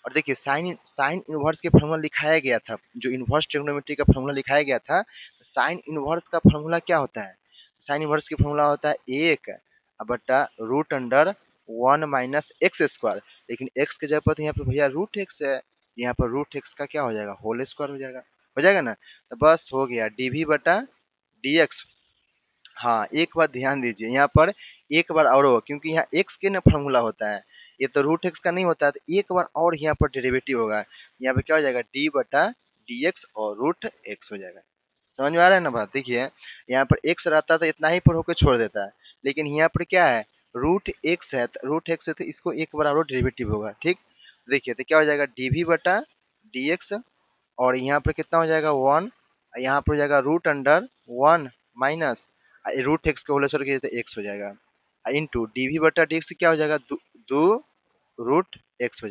और देखिए साइन साइन इनवर्स के फॉर्मूला लिखाया गया था, जो इनवर्स ट्रिग्नोमेट्री का फॉर्मूला लिखाया गया था, साइन इनवर्स का फॉर्मूला क्या होता है, साइन इनवर्स की फॉर्मूला होता है एक बटा root under one minus x square. लेकिन एक्स के जगह पर तो यहाँ पे भैया रूट एक्स है, यहाँ पर रूट एक्स का क्या हो जाएगा, होल स्क्वायर हो जाएगा ना। तो बस हो गया डी वी बटा डी एक्स। हाँ एक बात ध्यान दीजिए, यहाँ पर एक बार और होगा, क्योंकि यहाँ एक्स के ना फॉर्मूला होता है, ये तो रूट एक्स का नहीं होता है, तो एक बार और यहाँ पर डेरिवेटिव होगा, यहाँ पे क्या हो जाएगा, डी बटा डी एक्स और रूट एक्स हो जाएगा। समझ में आ रहा है ना बात, देखिए यहाँ पर एक्स रहता तो इतना ही पर होकर छोड़ देता है, लेकिन यहाँ पर क्या है, रूट एक्स है, रूट एक्स है, तो इसको एक बार और डेरिवेटिव होगा, ठीक। देखिए तो क्या हो जाएगा, डी वी बटा डी एक्स, और यहाँ पर कितना हो जाएगा, वन, यहाँ पर हो जाएगा root under one minus root x के होल स्क्वायर की जगह एक्स हो जाएगा, इंटू डी वी बटा डी एक्स क्या हो जाएगा, दो रूट एक्स हो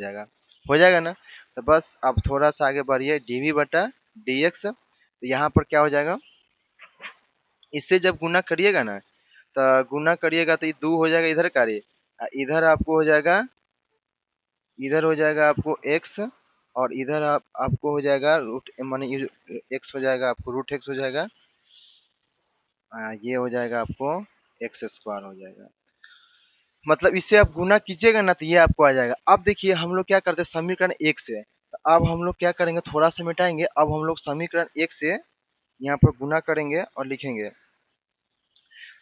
जाएगा ना। तो बस अब थोड़ा सा आगे बढ़िए, डी वी बटा डी एक्स, तो यहाँ पर क्या हो जाएगा, इससे जब गुना करिएगा ना, तो गुना करिएगा तो ये दो हो जाएगा, इधर कार्य, इधर आपको हो जाएगा, इधर हो जाएगा आपको एक्स, और इधर आपको हो जाएगा रूट, माने एक्स हो जाएगा आपको रूट एक्स हो जाएगा, ये हो जाएगा आपको एक्स स्क्वायर हो जाएगा। मतलब इससे आप गुना कीजिएगा ना, तो ये आपको आ जाएगा। अब देखिए हम लोग क्या करते हैं, समीकरण एक से, तो अब हम लोग क्या करेंगे, थोड़ा सा मिटाएंगे, अब हम लोग समीकरण एक से यहाँ पर गुना करेंगे और लिखेंगे।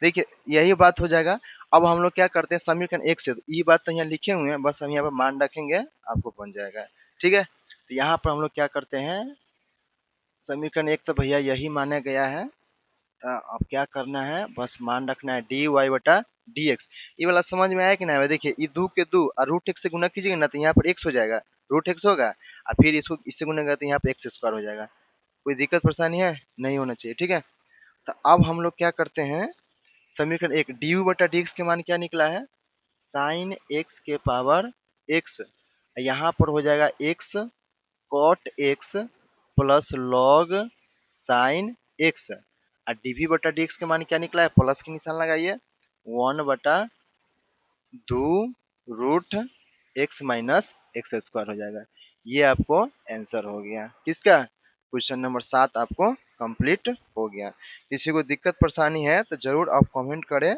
देखिए यही बात हो जाएगा। अब हम लोग क्या करते हैं, समीकरण एक से, तो ये बात तो यहाँ लिखे हुए हैं, बस हम यहाँ पर मान रखेंगे, आपको बन जाएगा, ठीक है। तो यहाँ पर हम लोग क्या करते हैं, समीकरण एक तो भैया यही माना गया है, अब क्या करना है, बस मान रखना है डी वाई बटा डी एक्स। ये वाला समझ में आया कि नहीं, देखिए ये दो के दो और रूट एक्स से गुना कीजिएगा ना, तो यहाँ पर एक्स हो जाएगा, रूट एक्स होगा, और फिर इसको इससे गुना करते तो यहाँ पर एक्स स्क्वायर हो जाएगा। कोई दिक्कत परेशानी है, नहीं होना चाहिए, ठीक है। तो अब हम लोग क्या करते हैं, समीकरण एक डी यू बटा डी एक्स के मान क्या निकला है, साइन एक्स के पावर एक्स, यहाँ पर हो जाएगा x cot x plus log sine x, और डीवी बटा डी एक्स के मान क्या निकला है, प्लस के निशान लगाइए, वन बटा दो root x minus x square हो जाएगा। ये आपको आंसर हो गया किसका, क्वेश्चन नंबर 7 आपको कंप्लीट हो गया। किसी को दिक्कत परेशानी है तो जरूर आप कमेंट करें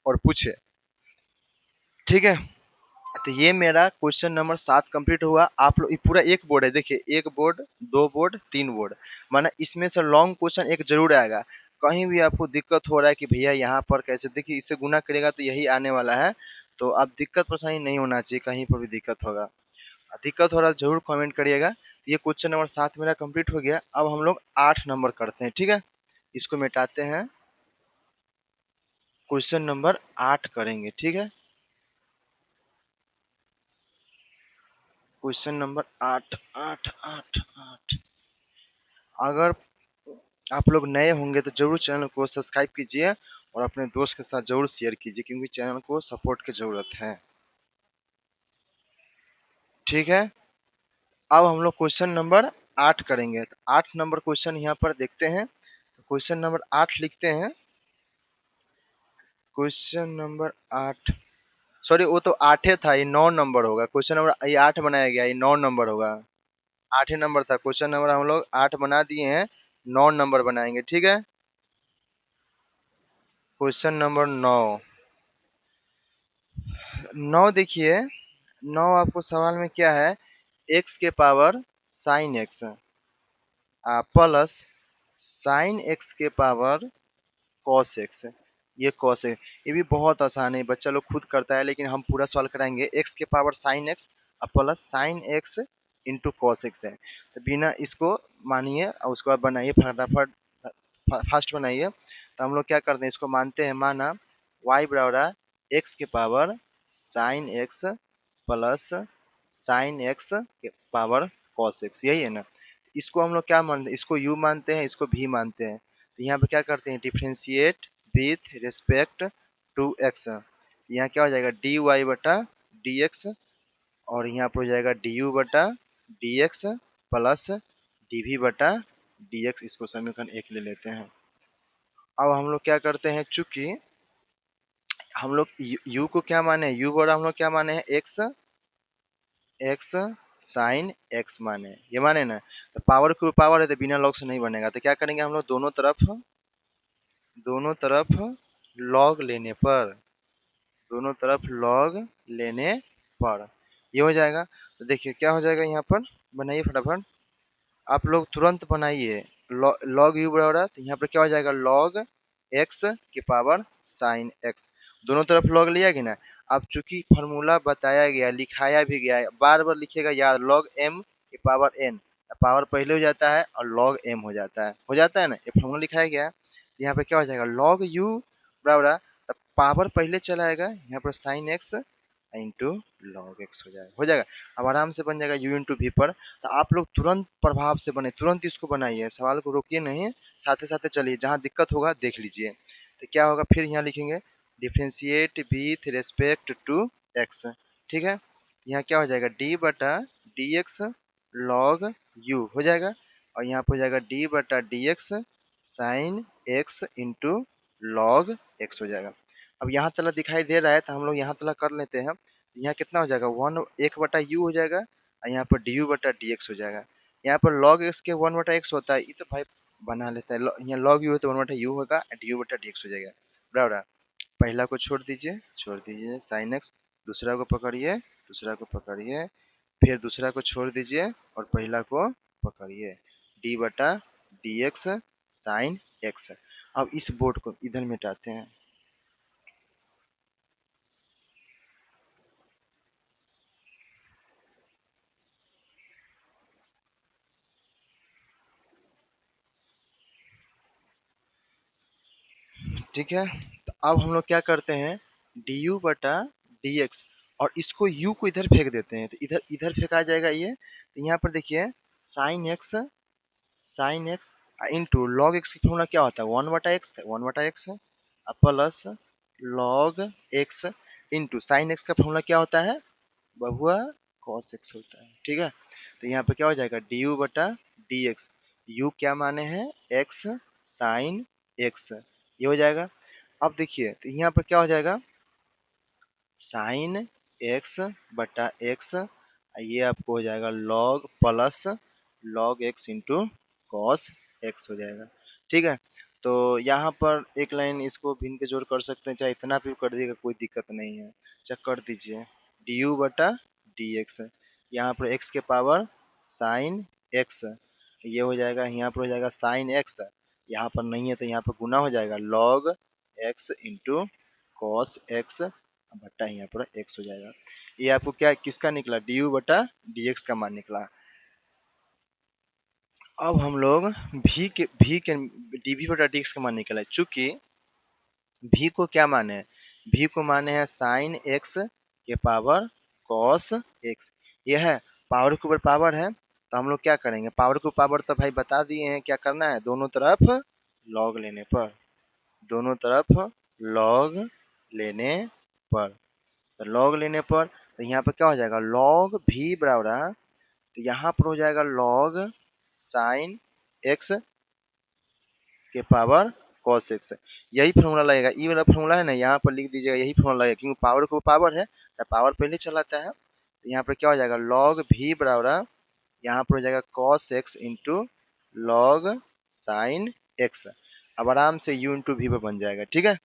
और पूछे, ठीक है। तो ये मेरा क्वेश्चन नंबर 7 कंप्लीट हुआ। आप लोग पूरा एक बोर्ड है, देखिए एक बोर्ड, दो बोर्ड, तीन बोर्ड, माना इसमें से लॉन्ग क्वेश्चन एक जरूर आएगा। कहीं भी आपको दिक्कत हो रहा है कि भैया यहाँ पर कैसे, देखिए इससे गुना करेगा तो यही आने वाला है, तो अब दिक्कत परेशानी नहीं होना चाहिए, कहीं पर भी दिक्कत होगा, दिक्कत हो रहा है जरूर कमेंट करिएगा। ये क्वेश्चन नंबर 7 मेरा कंप्लीट हो गया। अब हम लोग 8 नंबर करते हैं, ठीक है, इसको मिटाते हैं, क्वेश्चन नंबर 8 करेंगे, ठीक है। Question number 8 8 8 8। अगर आप लोग नए होंगे तो जरूर चैनल को सब्सक्राइब कीजिए और अपने दोस्त के साथ जरूर शेयर कीजिए, क्योंकि चैनल को सपोर्ट की जरूरत है, ठीक है। अब हम लोग क्वेश्चन नंबर 8 करेंगे, तो 8 नंबर क्वेश्चन यहाँ पर देखते हैं। क्वेश्चन नंबर 8 लिखते हैं। क्वेश्चन नंबर 8, सॉरी वो तो 8 था, ये 9 नंबर होगा। क्वेश्चन नंबर ये 8 बनाया गया, ये 9 नंबर होगा। 8 ही नंबर था, क्वेश्चन नंबर हम लोग 8 बना दिए हैं, 9 नंबर बनाएंगे, ठीक है। क्वेश्चन नंबर 9, 9 देखिए, 9 आपको सवाल में क्या है, एक्स के power sine x plus sine x के पावर कॉस एक्स। ये कॉस है, ये भी बहुत आसान है, बच्चा लोग खुद करता है, लेकिन हम पूरा सॉल्व कराएंगे। एक्स के power sine x plus sign x into cos x है, तो बिना इसको मानिए और उसके बाद बनाइए फटाफट, फास्ट बनाइए। तो हम लोग क्या करते हैं, इसको मानते हैं, माना y बराबर एक्स के power sine x plus sine x के पावर कॉस एक्स, यही है ना। इसको हम लोग क्या मानते हैं, इसको u मानते हैं, इसको v मानते हैं। तो यहाँ पे क्या करते हैं, differentiate with respect to x. यहाँ क्या हो जाएगा, डी वाई बटा डी एक्स, और यहाँ पर हो जाएगा डी यू बटा D x plus d v बटा डी एक्स। इसको समीकरण 1 ले लेते हैं। अब हम लोग क्या करते हैं, चूंकि हम लोग u को क्या माने, u बड़ा हम लोग क्या माने हैं, एक्स, एक्स साइन एक्स माने, ये माने ना। तो पावर के पावर है, तो बिना लॉग से नहीं बनेगा। तो क्या करेंगे हम लोग, दोनों तरफ लॉग लेने पर, दोनों तरफ लॉग लेने पर ये हो जाएगा। तो देखिए क्या हो जाएगा, यहाँ पर बनाइए फटाफट, आप लोग तुरंत बनाइए। लॉग यू बराबर है, तो यहाँ पर क्या हो जाएगा, लॉग एक्स की पावर साइन एक्स, दोनों तरफ लॉग लिया गया ना। अब चूंकि फॉर्मूला बताया गया, लिखाया भी गया है, बार बार लिखिएगा यार, लॉग एम की पावर एन, पावर पहले हो जाता है और लॉग एम हो जाता है ना, ये फॉर्मूला लिखाया गया है। तो यहाँ पे क्या हो जाएगा, लॉग यू बराबर है, तो पावर पहले चला आएगा, यहाँ पर sign x into log x हो जाएगा। अब आराम से बन जाएगा u इंटू वी पर। तो आप लोग तुरंत प्रभाव से बने, तुरंत इसको बनाइए, सवाल को रोकिए नहीं, साथे साथे चलिए, जहाँ दिक्कत होगा देख लीजिए। तो क्या होगा, फिर यहाँ लिखेंगे differentiate with respect to x, ठीक है। यहाँ क्या हो जाएगा, डी बटा डी एक्स लॉग यू हो जाएगा, और यहाँ पर हो जाएगा डी बटा D x sign x into log x हो जाएगा। अब यहाँ तला दिखाई दे रहा है, तो हम लोग यहाँ तला कर लेते हैं। यहाँ कितना हो जाएगा, 1/u हो जाएगा, और यहाँ पर डी यू बटा डी एक्स हो जाएगा। यहाँ पर लॉग एक्स के 1/x होता है, ये तो भाई बना लेता है, यहाँ लॉग यू है तो 1/u होगा, डी यू बटा डी एक्स हो जाएगा, बराबर है। पहला को छोड़ दीजिए साइन एक्स, दूसरा को पकड़िए, दूसरा को पकड़िए, फिर दूसरा को छोड़ दीजिए और पहला को पकड़िए, डी बटा डी एक्स साइन एक्स। अब इस बोर्ड को इधर मिटाते हैं। ठीक है, तो अब हम लोग क्या करते हैं, डी यू बटा डी एक्स, और इसको u को इधर फेंक देते हैं, तो इधर इधर फेंका जाएगा ये। तो यहाँ पर देखिए sine x into log x की फॉर्मूला क्या होता है, 1/x है, plus log x into sine X का फॉर्मूला क्या होता है, बहुआ cos x होता है, ठीक है। तो यहाँ पे क्या हो जाएगा, डी यू बटा डी एक्स, यू क्या माने हैं, एक्स साइन एक्स, ये हो जाएगा। अब देखिए, तो यहाँ पर क्या हो जाएगा, साइन एक्स बटा एक्स, ये आपको हो जाएगा log plus log x into cos x हो जाएगा, ठीक है। तो यहाँ पर एक लाइन इसको भिन्न के जोड़ कर सकते हैं, चाहे इतना भी कर दीजिएगा, कोई दिक्कत नहीं है, चाहे कर दीजिए डी यू बटा डी एक्स, यहाँ पर एक्स के पावर साइन एक्स, ये हो जाएगा, यहाँ पर हो जाएगा साइन एक्स, यहाँ पर नहीं है तो यहाँ पर गुना हो जाएगा log x into cos x बट्टा यहाँ पर एक्स हो जाएगा। ये आपको क्या किसका निकला, डी यू बटा डी एक्स का मान निकला। अब हम लोग भी के डी वी बटा डी एक्स का मान निकला है, चूंकि भी को क्या माने हैं, भी को माने हैं साइन एक्स के पावर कॉस एक्स, ये है पावर के ऊपर पावर है, तो हम लोग क्या करेंगे, पावर के पावर तो भाई बता दिए हैं क्या करना है, दोनों तरफ लॉग लेने पर, दोनों तरफ लॉग लेने पर, तो लॉग लेने पर, तो यहाँ पर क्या हो जाएगा, लॉग भी बराबर है, तो यहाँ पर हो जाएगा लॉग साइन एक्स के पावर कॉस एक्स। यही फॉर्मूला लगेगा, ये वाला फॉर्मूला है ना, यहाँ पर लिख दीजिएगा, यही फॉर्मूला लगेगा, क्योंकि पावर को पावर है तो पावर पहले चलाता है। तो यहाँ पर क्या हो जाएगा, लॉग भी बराबर यहाँ पर हो जाएगा cos x into log sine x. अब आराम से यू इंटू वी पर बन जाएगा, ठीक है।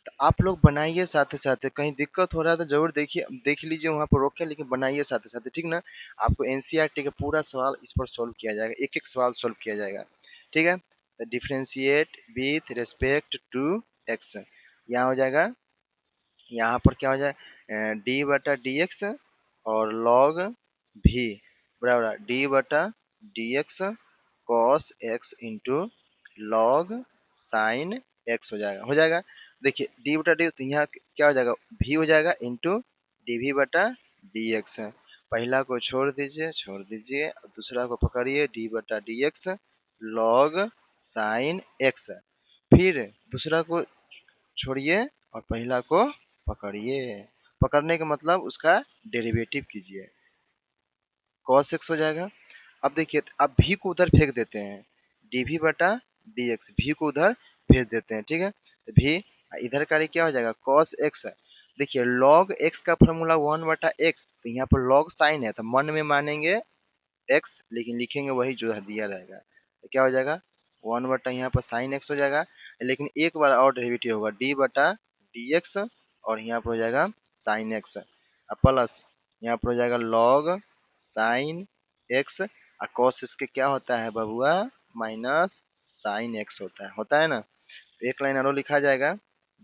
तो आप लोग बनाइए साथ साथ, कहीं दिक्कत हो रहा है तो जरूर देखिए, देख लीजिए वहाँ पर रोक के, लेकिन बनाइए साथ साथ, ठीक ना। आपको एनसीईआरटी का पूरा सवाल इस पर सॉल्व किया जाएगा, एक एक सवाल सॉल्व किया जाएगा, ठीक है। Differentiate with respect to x, यहाँ हो जाएगा, यहाँ पर क्या हो जाए डी बटा डी एक्स और लॉग भी बराबर डी बटा D x cos x into log sine x हो जाएगा। देखिए डी बटा डी, तो यहाँ क्या हो जाएगा, भी हो जाएगा इंटू डी भी बटा डी एक्स। पहला को छोड़ दीजिए, दूसरा को पकड़िए, डी बटा D x log sine x. फिर दूसरा को छोड़िए और पहला को पकड़िए, पकड़ने का मतलब उसका डेरिवेटिव कीजिए, cos x हो जाएगा। अब देखिए, अब भी को उधर फेंक देते हैं, dv बटा dx, भी को उधर भेज देते हैं, ठीक है। तो भी इधर का क्या हो जाएगा cos x। देखिए log x का फॉर्मूला 1/x, तो यहाँ पर log साइन है तो मन में मानेंगे x, लेकिन लिखेंगे वही जो दिया रहेगा, तो क्या हो जाएगा 1 बटा यहाँ पर साइन एक्स हो जाएगा, लेकिन एक बार और डेरिवेटिव होगा डी बटा डी एक्स, और यहाँ पर हो जाएगा साइन एक्स प्लस यहाँ पर हो जाएगा लॉग साइन एक्स, और कॉस इसके क्या होता है बबुआ माइनस साइन एक्स होता है ना। तो एक लाइन और लिखा जाएगा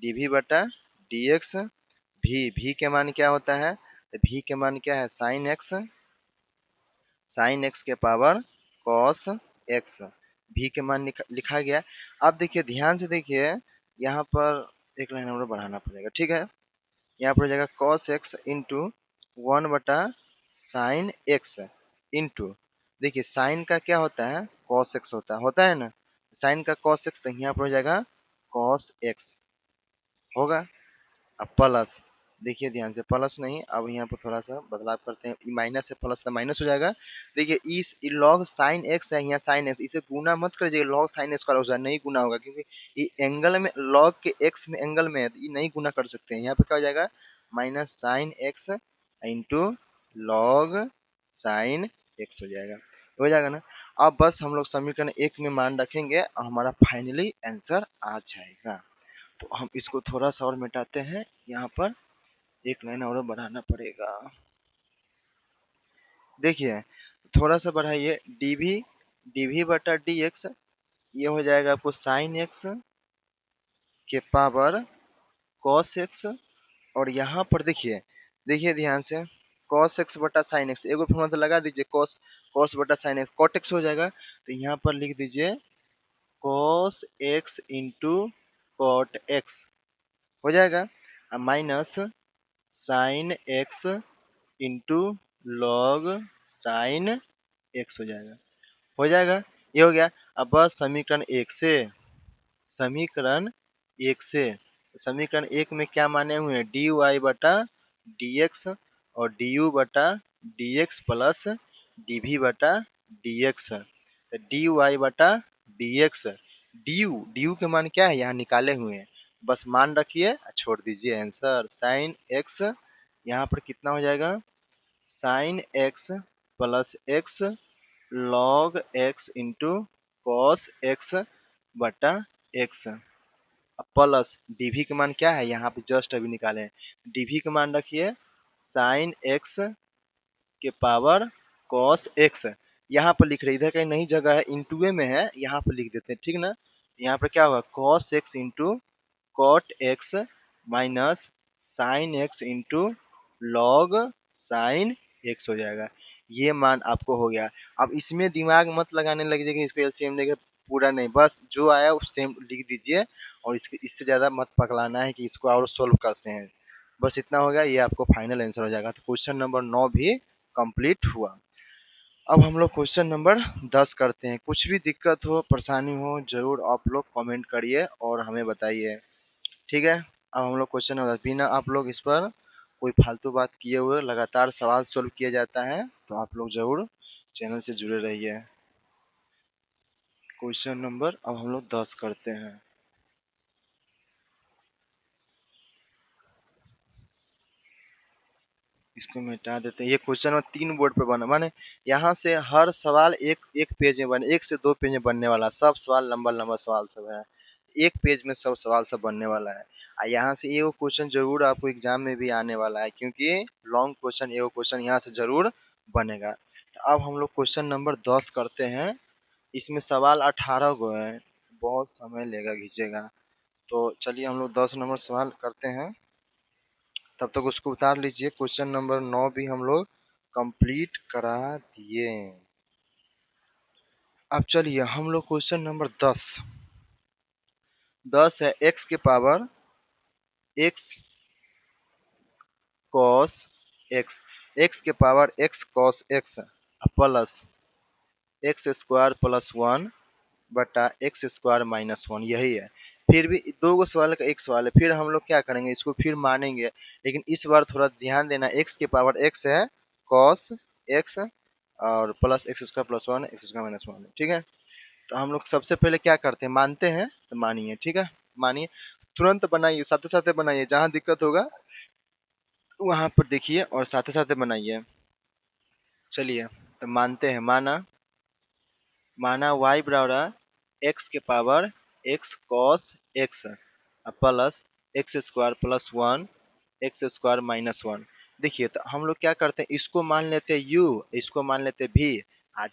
डी भी बटा डी एक्स, भी के मान क्या होता है, तो भी के मान क्या है साइन एक्स के पावर कॉस एक्स, भी के मान लिखा गया। अब देखिए ध्यान से देखिए, यहाँ पर एक लाइन और बढ़ाना पड़ेगा, ठीक है। यहाँ पर हो जाएगा कॉस एक्स इंटू 1 बटा साइन एक्स इंटू, देखिए साइन का क्या होता है कॉस एक्स होता है ना, साइन का कॉस एक्स, तो यहाँ पर हो जाएगा कॉस एक्स होगा। अब प्लस, देखिए ध्यान से, प्लस नहीं, अब यहाँ पर थोड़ा सा बदलाव करते हैं, माइनस से प्लस का माइनस हो जाएगा। देखिए इस लॉग साइन एक्स है, यहाँ साइन एक्स, इसे गुना मत करिए, लॉग साइन एक्स का हो जाए, नहीं गुना होगा, क्योंकि ये एंगल में लॉग के एक्स में एंगल में है, तो ये नहीं गुना कर सकते हैं। यहाँ पे क्या हो जाएगा minus sine x into log sine x हो जाएगा ना। अब बस हम लोग समीकरण एक में मान रखेंगे और हमारा फाइनली आंसर आ जाएगा। तो हम इसको थोड़ा सा और मिटाते हैं, यहाँ पर एक लाइन और बढ़ाना पड़ेगा। देखिए थोड़ा सा बढ़ाइए, डीवी बटा डी एक्स, ये हो जाएगा आपको साइन एक्स के पावर कॉस एक्स, और यहाँ पर देखिए, देखिए ध्यान से, कॉस एक्स बटा साइन एक्स, एगो फॉर्मूला तो लगा दीजिए, कॉस कॉस बटा साइन एक्स कॉट एक्स हो जाएगा, तो यहाँ पर लिख दीजिए cos x into cot x हो जाएगा, minus sine x into log sine x हो जाएगा, ये हो गया। अब बस समीकरण एक में क्या माने हुए हैं, डी वाई बटा डी एक्स और डी यू बटा डी एक्स प्लस डी भी बटा डी एक्स, डी वाई बटा डी एक्स, डी यू के मान क्या है यहाँ निकाले हुए हैं, बस मान रखिए छोड़ दीजिए आंसर, साइन एक्स यहाँ पर कितना हो जाएगा sine x plus x log x into cos x बटा एक्स, प्लस डीवी का मान क्या है यहाँ पे जस्ट अभी निकाले हैं, डीवी का मान रखिए साइन एक्स के पावर कॉस एक्स, यहाँ पर लिख रहे, इधर कहीं नहीं जगह है, इंटू में है, यहाँ पर लिख देते हैं, ठीक ना। यहाँ पर क्या होगा cos x into cot x minus sine x into log sine x हो जाएगा, ये मान आपको हो गया। अब इसमें दिमाग मत लगाने लग जाएगा, इसको एलसीएम लेके पूरा नहीं, बस जो आया उस सेम लिख दीजिए, और इससे ज़्यादा मत पकड़ाना है कि इसको और सोल्व करते हैं, बस इतना हो गया, ये आपको फाइनल आंसर हो जाएगा। तो क्वेश्चन नंबर 9 भी कंप्लीट हुआ। अब हम लोग क्वेश्चन नंबर 10 करते हैं। कुछ भी दिक्कत हो परेशानी हो जरूर आप लोग कमेंट करिए और हमें बताइए, ठीक है। अब हम लोग क्वेश्चन नंबर, बिना आप लोग इस पर कोई फालतू बात किए हुए लगातार सवाल सोल्व किया जाता है, तो आप लोग जरूर चैनल से जुड़े रहिए। क्वेश्चन नंबर अब हम लोग 10 करते हैं। इसको मिटा देते हैं। ये क्वेश्चन में 3 बोर्ड पे बना, माने यहाँ से हर सवाल एक एक पेज में बने, 1 से 2 पेज में बनने वाला, सब सवाल लंबा लंबा सवाल सब है, एक पेज में सब सवाल सब बनने वाला है। यहाँ से ये वो क्वेश्चन जरूर आपको एग्जाम में भी आने वाला है, क्योंकि लॉन्ग क्वेश्चन ये वो क्वेश्चन यहाँ से जरूर बनेगा। तो अब हम लोग क्वेश्चन नंबर 10 करते हैं। इसमें सवाल 18 गो है, बहुत समय लेगा, खींचेगा। तो चलिए हम लोग 10 नंबर सवाल करते हैं, तब तक उसको उतार लीजिए। क्वेश्चन नंबर 9 भी हम लोग कंप्लीट करा दिए। अब चलिए हम लोग क्वेश्चन नंबर 10, 10 है x के power x cos x, x के power x cos x plus x square plus 1 बटा एक्स स्क्वायर माइनस 1, यही है। फिर भी 2 गो सवाल का एक सवाल है, फिर हम लोग क्या करेंगे, इसको फिर मानेंगे, लेकिन इस बार थोड़ा ध्यान देना, एक्स के पावर एक्स है, कॉस एक्स और plus x square plus 1 x square minus 1, ठीक है। तो हम लोग सबसे पहले क्या करते हैं, मानते हैं, तो मानिए, ठीक है, मानिए, तुरंत बनाइए, साथ साथ बनाइए, जहाँ दिक्कत होगा वहां पर देखिए और साथ साथ बनाइए। चलिए तो मानते हैं, माना, माना y बराबर एक्स के power x cos x plus x square plus 1 x square minus 1। देखिए तो हम लोग क्या करते हैं, इसको मान लेते हैं u, इसको मान लेते हैं v,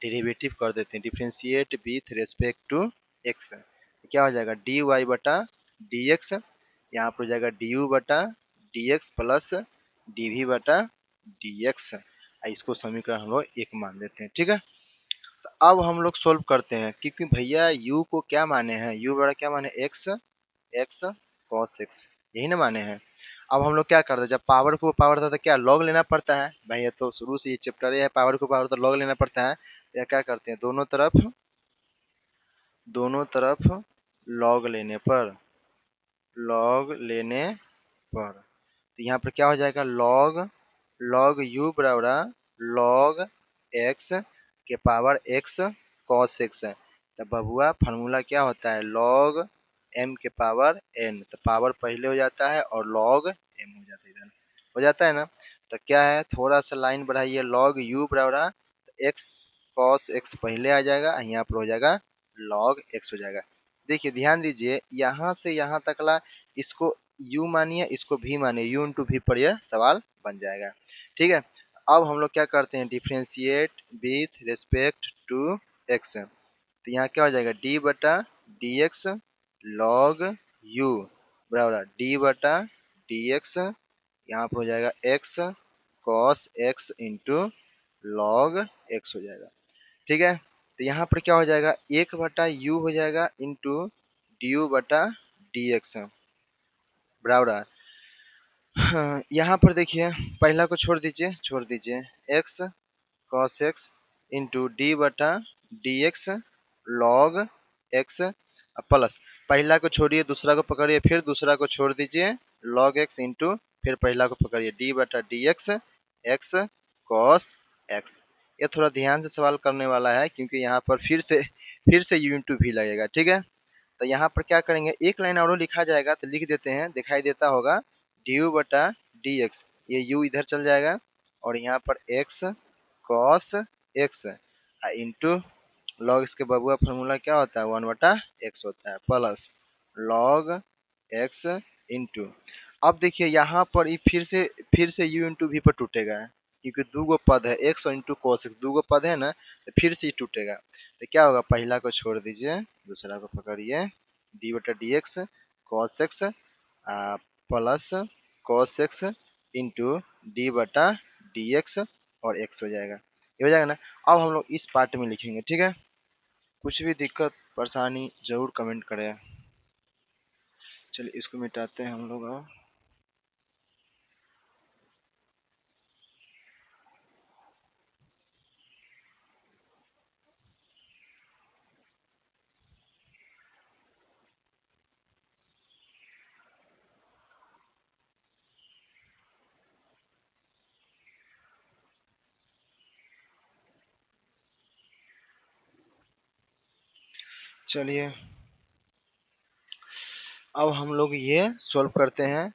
डेरिवेटिव कर देते हैं, differentiate with respect to x। क्या हो जाएगा, dy बटा dx, यहाँ पर हो जाएगा du बटा dx प्लस dv बटा dx। इसको समीकरण हम लोग 1 मान देते हैं, ठीक है। तो अब हम लोग सोल्व करते हैं, क्योंकि भैया u को क्या माने हैं, u बड़ा क्या माने, x, x cos x, यही ना माने हैं। अब हम लोग क्या करते हैं, जब पावर को पावर था तो क्या लॉग लेना पड़ता है भैया, तो शुरू से ये चैप्टर है, पावर को पावर तो लॉग लेना पड़ता है। या क्या करते हैं, दोनों तरफ लॉग लेने पर, लॉग लेने पर, तो यहाँ पर क्या हो जाएगा, लॉग, लॉग u बराबर लॉग x के पावर x cos x है। तो बबुआ फार्मूला क्या होता है, लॉग m के पावर n, तो पावर पहले हो जाता है और लॉग m हो जाता है, इधर हो जाता है ना। तो क्या है, थोड़ा सा लाइन बढ़ाइए, लॉग u बराबर x cos x पहले आ जाएगा, यहाँ पर हो जाएगा लॉग x हो जाएगा। देखिए ध्यान दीजिए, यहाँ से यहाँ तकला इसको u मानिए, इसको v मानिए, u इंटू वी पर यह सवाल बन जाएगा, ठीक है। अब हम लोग क्या करते हैं, differentiate with respect to x, तो यहाँ क्या हो जाएगा, d बटा डी एक्स लॉग u बराबर d बटा डी एक्स, यहाँ पर हो जाएगा x cos x into log x हो जाएगा, ठीक है। तो यहाँ पर क्या हो जाएगा, 1 बटा u हो जाएगा इंटू डी यू बटा डी एक्स बराबर, हाँ, यहाँ पर देखिए पहला को छोड़ दीजिए, छोड़ दीजिए, x cos x into D बटा D x log x plus, पहला को छोड़िए दूसरा को पकड़िए, फिर दूसरा को छोड़ दीजिए, log x इंटू फिर पहला को पकड़िए, d बटा D x x cos x। ये थोड़ा ध्यान से सवाल करने वाला है, क्योंकि यहाँ पर फिर से u इंटू भी लगेगा, ठीक है। तो यहाँ पर क्या करेंगे, एक लाइन और लिखा जाएगा, तो लिख देते हैं, दिखाई देता होगा, डी यू बटा डी एक्स, ये u इधर चल जाएगा, और यहाँ पर x cos x into log इसके बबुआ फार्मूला क्या होता है, 1 बटा एक्स होता है, प्लस लॉग एक्स इंटू, अब देखिए यहाँ पर ये फिर से u इंटू वी पर टूटेगा, क्योंकि दो गो पद है, एक्स और इंटू कॉस एक्स, दो गो पद है ना, तो फिर से ये टूटेगा। तो क्या होगा, पहला को छोड़ दीजिए, दूसरा को पकड़िए, डी बटा D x cos x plus cos x into D बटा डी एक्स और एक्स हो जाएगा, ये हो जाएगा ना। अब हम लोग इस पार्ट में लिखेंगे, ठीक है। कुछ भी दिक्कत परेशानी जरूर कमेंट करें। चलिए इसको मिटाते हैं हम लोग अब। चलिए अब हम लोग ये सॉल्व करते हैं।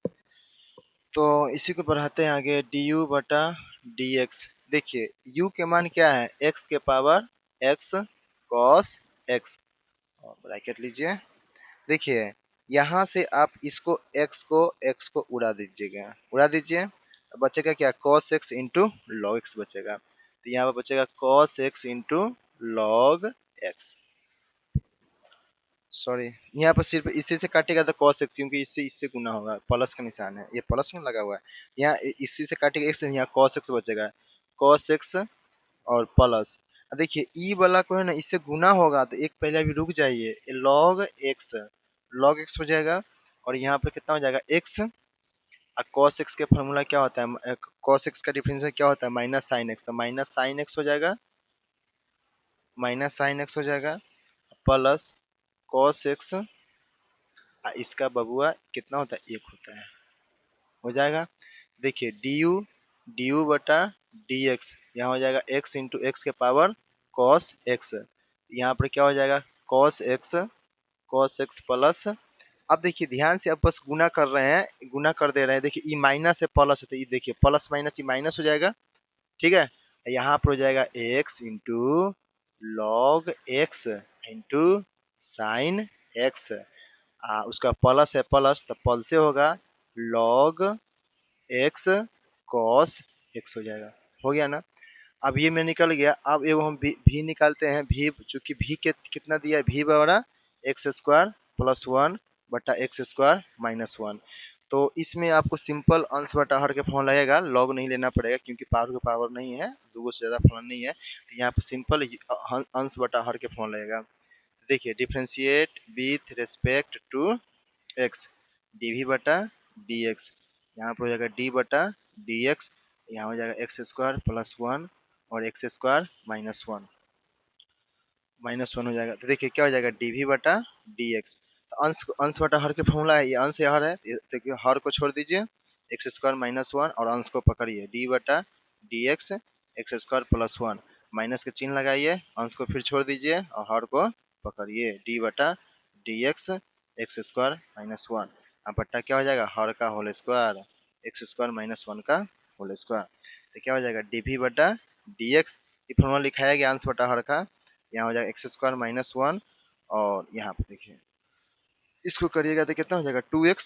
तो इसी को बढ़ाते हैं आगे, डी यू बटा डी एक्स। देखिए u के मान क्या है, x के पावर x cos x, और ब्रैकेट लीजिए। देखिए यहाँ से आप इसको x को उड़ा दीजिएगा, उड़ा दीजिए। अब बचेगा क्या, cos x into log x बचेगा। तो यहाँ पर बचेगा cos x into log x. Sorry, यहाँ पर सिर्फ इसी से काटेगा तो cos x, क्योंकि इससे इससे गुना होगा, प्लस का निशान है, ये प्लस में लगा हुआ है। यहाँ इसी से काटेगा x, यहाँ cos x बचेगा, cos x और प्लस। देखिए ई वाला को है ना, इससे गुना होगा तो एक पहले अभी रुक जाइए, लॉग एक्स, लॉग एक्स हो जाएगा। और यहाँ पे कितना हो जाएगा एक्स, और cos x के फॉर्मूला क्या होता है, cos x का डिफरेंशियल क्या होता है, माइनस साइन एक्स, तो माइनस साइन एक्स हो जाएगा, माइनस साइन एक्स हो जाएगा, प्लस cos x, इसका बबुआ कितना होता है, एक होता है, हो जाएगा। देखिए डी यू बटा डी एक्स, यहाँ हो जाएगा एक्स इंटू एक्स के पावर कॉस एक्स, यहाँ पर क्या हो जाएगा कॉस एक्स प्लस। अब देखिए ध्यान से, अब बस गुना कर रहे हैं, गुना कर दे रहे हैं। देखिए ई माइनस है प्लस है, तो ये देखिए प्लस माइनस ई माइनस हो जाएगा, ठीक है। यहाँ पर हो जाएगा x into log x into sine x, उसका प्लस है प्लस, तो पल से होगा लॉग एक्स कॉस एक्स हो जाएगा, हो गया ना। अब ये में निकल गया। अब एगो हम भी निकालते हैं, भी चूंकि भी के कितना दिया है, भी बराबर एक्स स्क्वायर प्लस वन बटा एक्स स्क्वायर माइनस वन। तो इसमें आपको सिंपल अंश बटा हर के फॉर्म लगेगा, लॉग नहीं लेना पड़ेगा, क्योंकि पावर का पावर नहीं है, दो से ज्यादा फॉर्म नहीं है, तो यहाँ पर सिंपल अंश बटा हर के फॉर्म लगेगा। देखिए differentiate with respect to x, d v बटा डी एक्स, यहाँ पर हो जाएगा डी बटा डी एक्स, यहाँ हो जाएगा एक्स स्क्वायर प्लस वन और x square minus one, minus one हो जाएगा। तो देखिए क्या हो जाएगा, डी वी बटा डी एक्स। तो अंश बटा हर के फॉर्मूला है, ये अंश या हर है, देखिए हर को छोड़ दीजिए, एक्स स्क्वायर माइनस वन, और अंश को पकड़िए, डी बटा D x x square plus one, minus के चिन्ह लगाइए, अंश को फिर छोड़ दीजिए और हर को पकड़िए, डी बटा D x x square minus one. अब बट्टा क्या हो जाएगा, हर का whole square x square minus one का होल स्क्वायर। तो क्या हो जाएगा, डी वी बटा डी एक्स, ये फॉर्मूला लिखाया गया अंश बटा हर का, यहाँ हो जाएगा एक्स स्क्वायर माइनस वन, और यहाँ पे देखिए इसको करिएगा तो कितना हो जाएगा टू एक्स,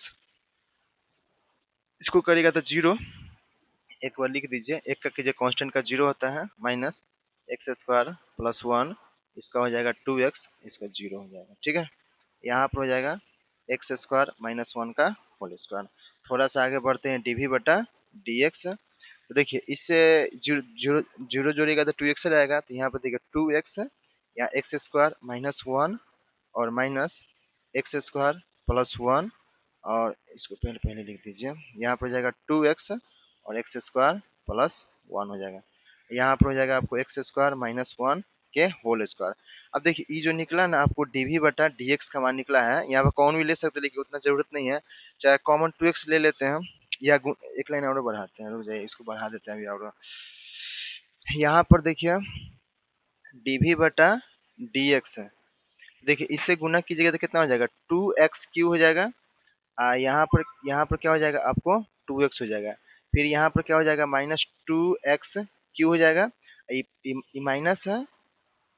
इसको करिएगा तो जीरो, एक बार लिख दीजिए, एक का कीजिए कांस्टेंट का जीरो होता है, minus x square plus one, इसका हो जाएगा टू एक्स, इसका जीरो हो जाएगा, ठीक है। यहाँ पर हो जाएगा एक्स स्क्वायर माइनस वन का होल स्क्वायर। थोड़ा सा आगे बढ़ते हैं, डी वी बटा डी एक्स। तो देखिए इससे जीरो जीरो जीरो जोड़िएगा तो टू एक्स रहेगा, तो यहाँ पर देखिए टू एक्स, यहाँ एक्स स्क्वायर माइनस वन और minus x square plus one, और इसको पहले पहले लिख दीजिए, यहाँ पर हो जाएगा टू एक्स और एक्स स्क्वायर प्लस वन हो जाएगा, यहाँ पर हो जाएगा आपको एक्स स्क्वायर माइनस वन के होल स्क्वायर। अब देखिए ये जो निकला ना आपको डी वी बटा डी एक्स का मान निकला है, यहाँ पर कौन भी ले सकते हैं, लेकिन उतना जरूरत नहीं है, चाहे कॉमन टू एक्स ले लेते हैं, या एक लाइन और बढ़ाते हैं, रुक जाइए इसको बढ़ा देते हैं अभी और। यहाँ पर देखिए डी वी बटा डी एक्स है, देखिए इससे गुना कीजिएगा तो कितना हो जाएगा, टू एक्स क्यू हो जाएगा, यहाँ पर क्या हो जाएगा आपको टू एक्स हो जाएगा, फिर यहाँ पर क्या हो जाएगा माइनस टू एक्स क्यू हो जाएगा, ये माइनस है,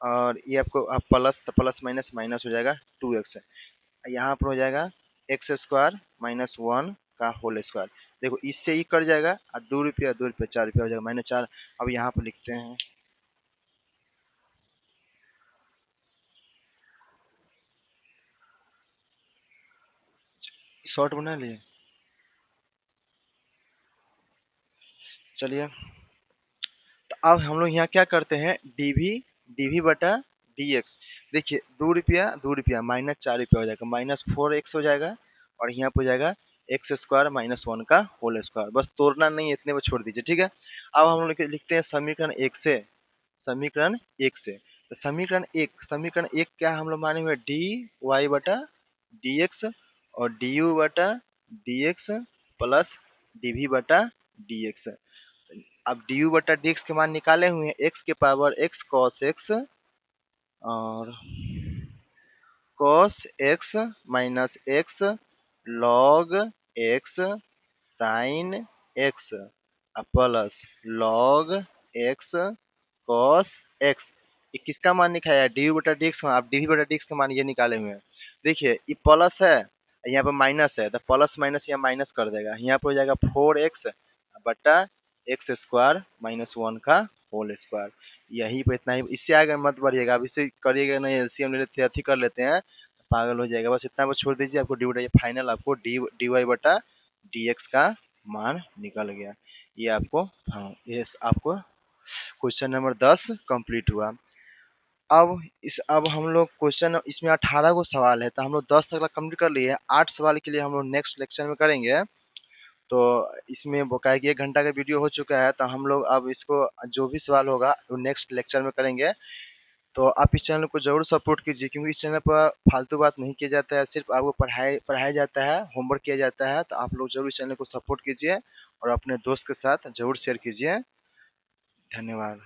और ये आपको प्लस, तो प्लस माइनस माइनस हो जाएगा टू एक्स, यहाँ पर हो जाएगा एक्स स्क्वायर माइनस वन का होल स्क्वायर। देखो इससे ही कट जाएगा, और दो रुपया चार रुपया हो जाएगा माइनस चार। अब यहाँ पर लिखते हैं, शॉर्ट बना लिए, चलिए। तो अब हम लोग यहाँ क्या करते हैं, डीवी बटा डी एक्स। देखिए दो रुपया माइनस चार रुपया हो जाएगा, माइनस फोर एक्स हो जाएगा, और यहाँ पे हो जाएगा एक्स स्क्वायर माइनस वन का होल स्क्वायर, बस तोड़ना नहीं है, इतने में छोड़ दीजिए, ठीक है। अब हम लोग लिखते हैं समीकरण एक से, समीकरण एक से। तो समीकरण एक क्या हम लोग माने हुए, डी वाई बटा डी एक्स और डी यू बटा D x plus d v बटा डी एक्स। अब डी यू बटा डी एक्स के मान निकाले हुए हैं, एक्स के पावर एक्स कॉस एक्स और cos x minus x log x sin x plus log x cos x। ये किसका मान निकाला है? डी बटा डी एक्स। आप डी बटा डी एक्स का मान ये निकाले हुए हैं। देखिए ये प्लस है, यहाँ पे माइनस है, तो प्लस माइनस यहाँ माइनस कर देगा। यहाँ पे हो जाएगा 4x बटा एक्स स्क्वायर माइनस 1 का होल स्क्वायर। यही पे इतना ही, इससे आगे मत बढ़िएगा। अब इससे करिएगा नहीं, एलसीएम ले लेते हैं, अथी कर लेते हैं, पागल हो जाएगा। बस इतना बस छोड़ दीजिए, आपको डी बटा फाइनल आपको डी वाई बटा डी एक्स का मान निकल गया। ये आपको, हाँ, ये आपको क्वेश्चन नंबर 10 कंप्लीट हुआ। अब हम लोग क्वेश्चन, इसमें 18 गो सवाल है, तो हम लोग 10 तक कंप्लीट कर लिए। 8 सवाल के लिए हम लोग नेक्स्ट लेक्चर में करेंगे। तो इसमें वो क्या है कि 1 घंटा का वीडियो हो चुका है, तो हम लोग अब इसको जो भी सवाल होगा वो नेक्स्ट लेक्चर में करेंगे। तो आप इस चैनल को जरूर सपोर्ट कीजिए, क्योंकि इस चैनल पर फालतू बात नहीं किया जाता है, सिर्फ आपको पढ़ाया जाता है, होमवर्क किया जाता है। तो आप लोग जरूर इस चैनल को सपोर्ट कीजिए और अपने दोस्त के साथ जरूर शेयर कीजिए। धन्यवाद।